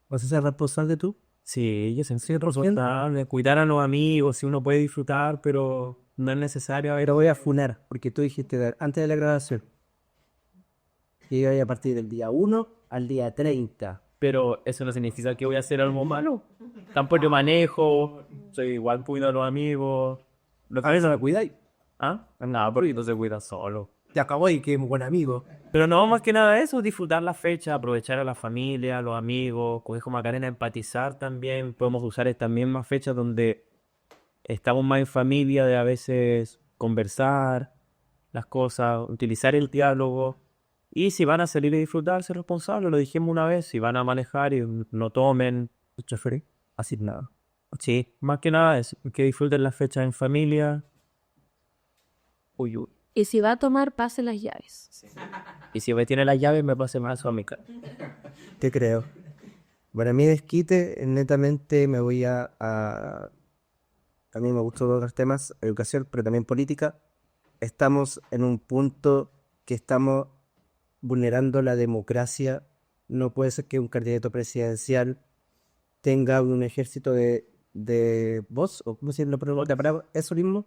¿Vas a ser responsable tú? Sí, yo soy responsable, cuidar a los amigos, si uno puede disfrutar, pero no es necesario. Pero voy a funar, porque tú dijiste antes de la grabación que iba a partir del día 1 al día 30. Pero eso no significa que voy a hacer algo malo. Tampoco yo manejo, soy igual cuido a los amigos. A veces me cuidáis. ¿Ah? No, porque no se cuida solo. Te acabó y que buen amigo. Pero no, más que nada eso, disfrutar la fecha, aprovechar a la familia, a los amigos, como dijo Macarena, empatizar también. Podemos usar estas mismas fechas donde estamos más en familia, de a veces conversar las cosas, utilizar el diálogo. Y si van a salir a disfrutar, ser responsables, lo dijimos una vez, si van a manejar y no tomen, así nada. Sí, más que nada es que disfruten las fechas en familia. Uy. Y si va a tomar, pase las llaves. Sí. Y si me tiene las llaves, me pase más a mi casa. Te creo. Para mí desquite, netamente me voy a mí me gustan otros temas, educación, pero también política. Estamos en un punto que estamos vulnerando la democracia. No puede ser que un candidato presidencial tenga un ejército de voz, o cómo se llama la palabra, eso mismo,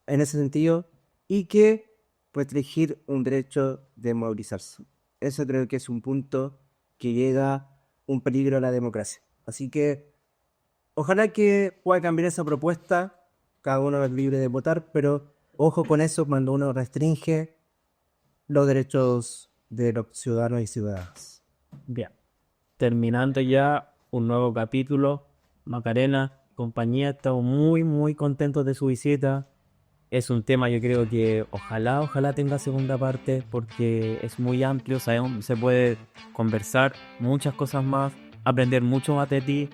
en ese sentido, y que restringir un derecho de movilizarse. Eso creo que es un punto que llega un peligro a la democracia. Así que ojalá que pueda cambiar esa propuesta, cada uno es libre de votar, pero ojo con eso cuando uno restringe los derechos de los ciudadanos y ciudadanas. Bien, terminando ya un nuevo capítulo. Macarena, compañía, estamos muy, muy contentos de su visita. Es un tema, yo creo que ojalá tenga segunda parte porque es muy amplio, sabemos, se puede conversar muchas cosas más, aprender mucho más de ti.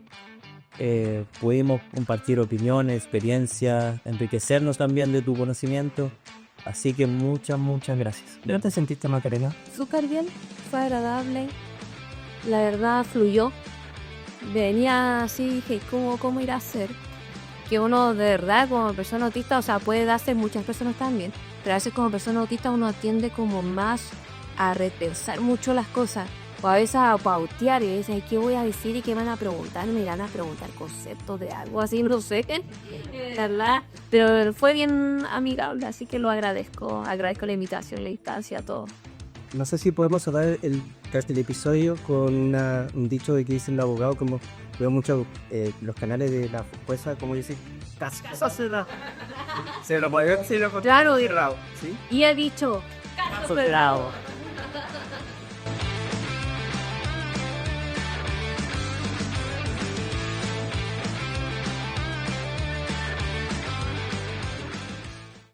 Pudimos compartir opiniones, experiencias, enriquecernos también de tu conocimiento. Así que muchas gracias. ¿Cómo te sentiste, Macarena? Súper bien, fue agradable. La verdad fluyó. Venía así, dije, ¿cómo irá a ser? Que uno de verdad como persona autista, o sea, puede darse muchas personas también, pero a veces como persona autista uno tiende como más a repensar mucho las cosas, o a veces a pautear y decir, ¿qué voy a decir y qué van a preguntar? Me irán a preguntar conceptos de algo así, no sé, ¿verdad? Pero fue bien amigable, así que lo agradezco la invitación, la instancia, todo. No sé si podemos cerrar el episodio con un dicho de que dicen los abogados, como veo mucho los canales de la jueza, como dicen, caso cerrado. Se lo puede decir, Claro, cerrado, ¿sí? y he dicho, caso cerrado.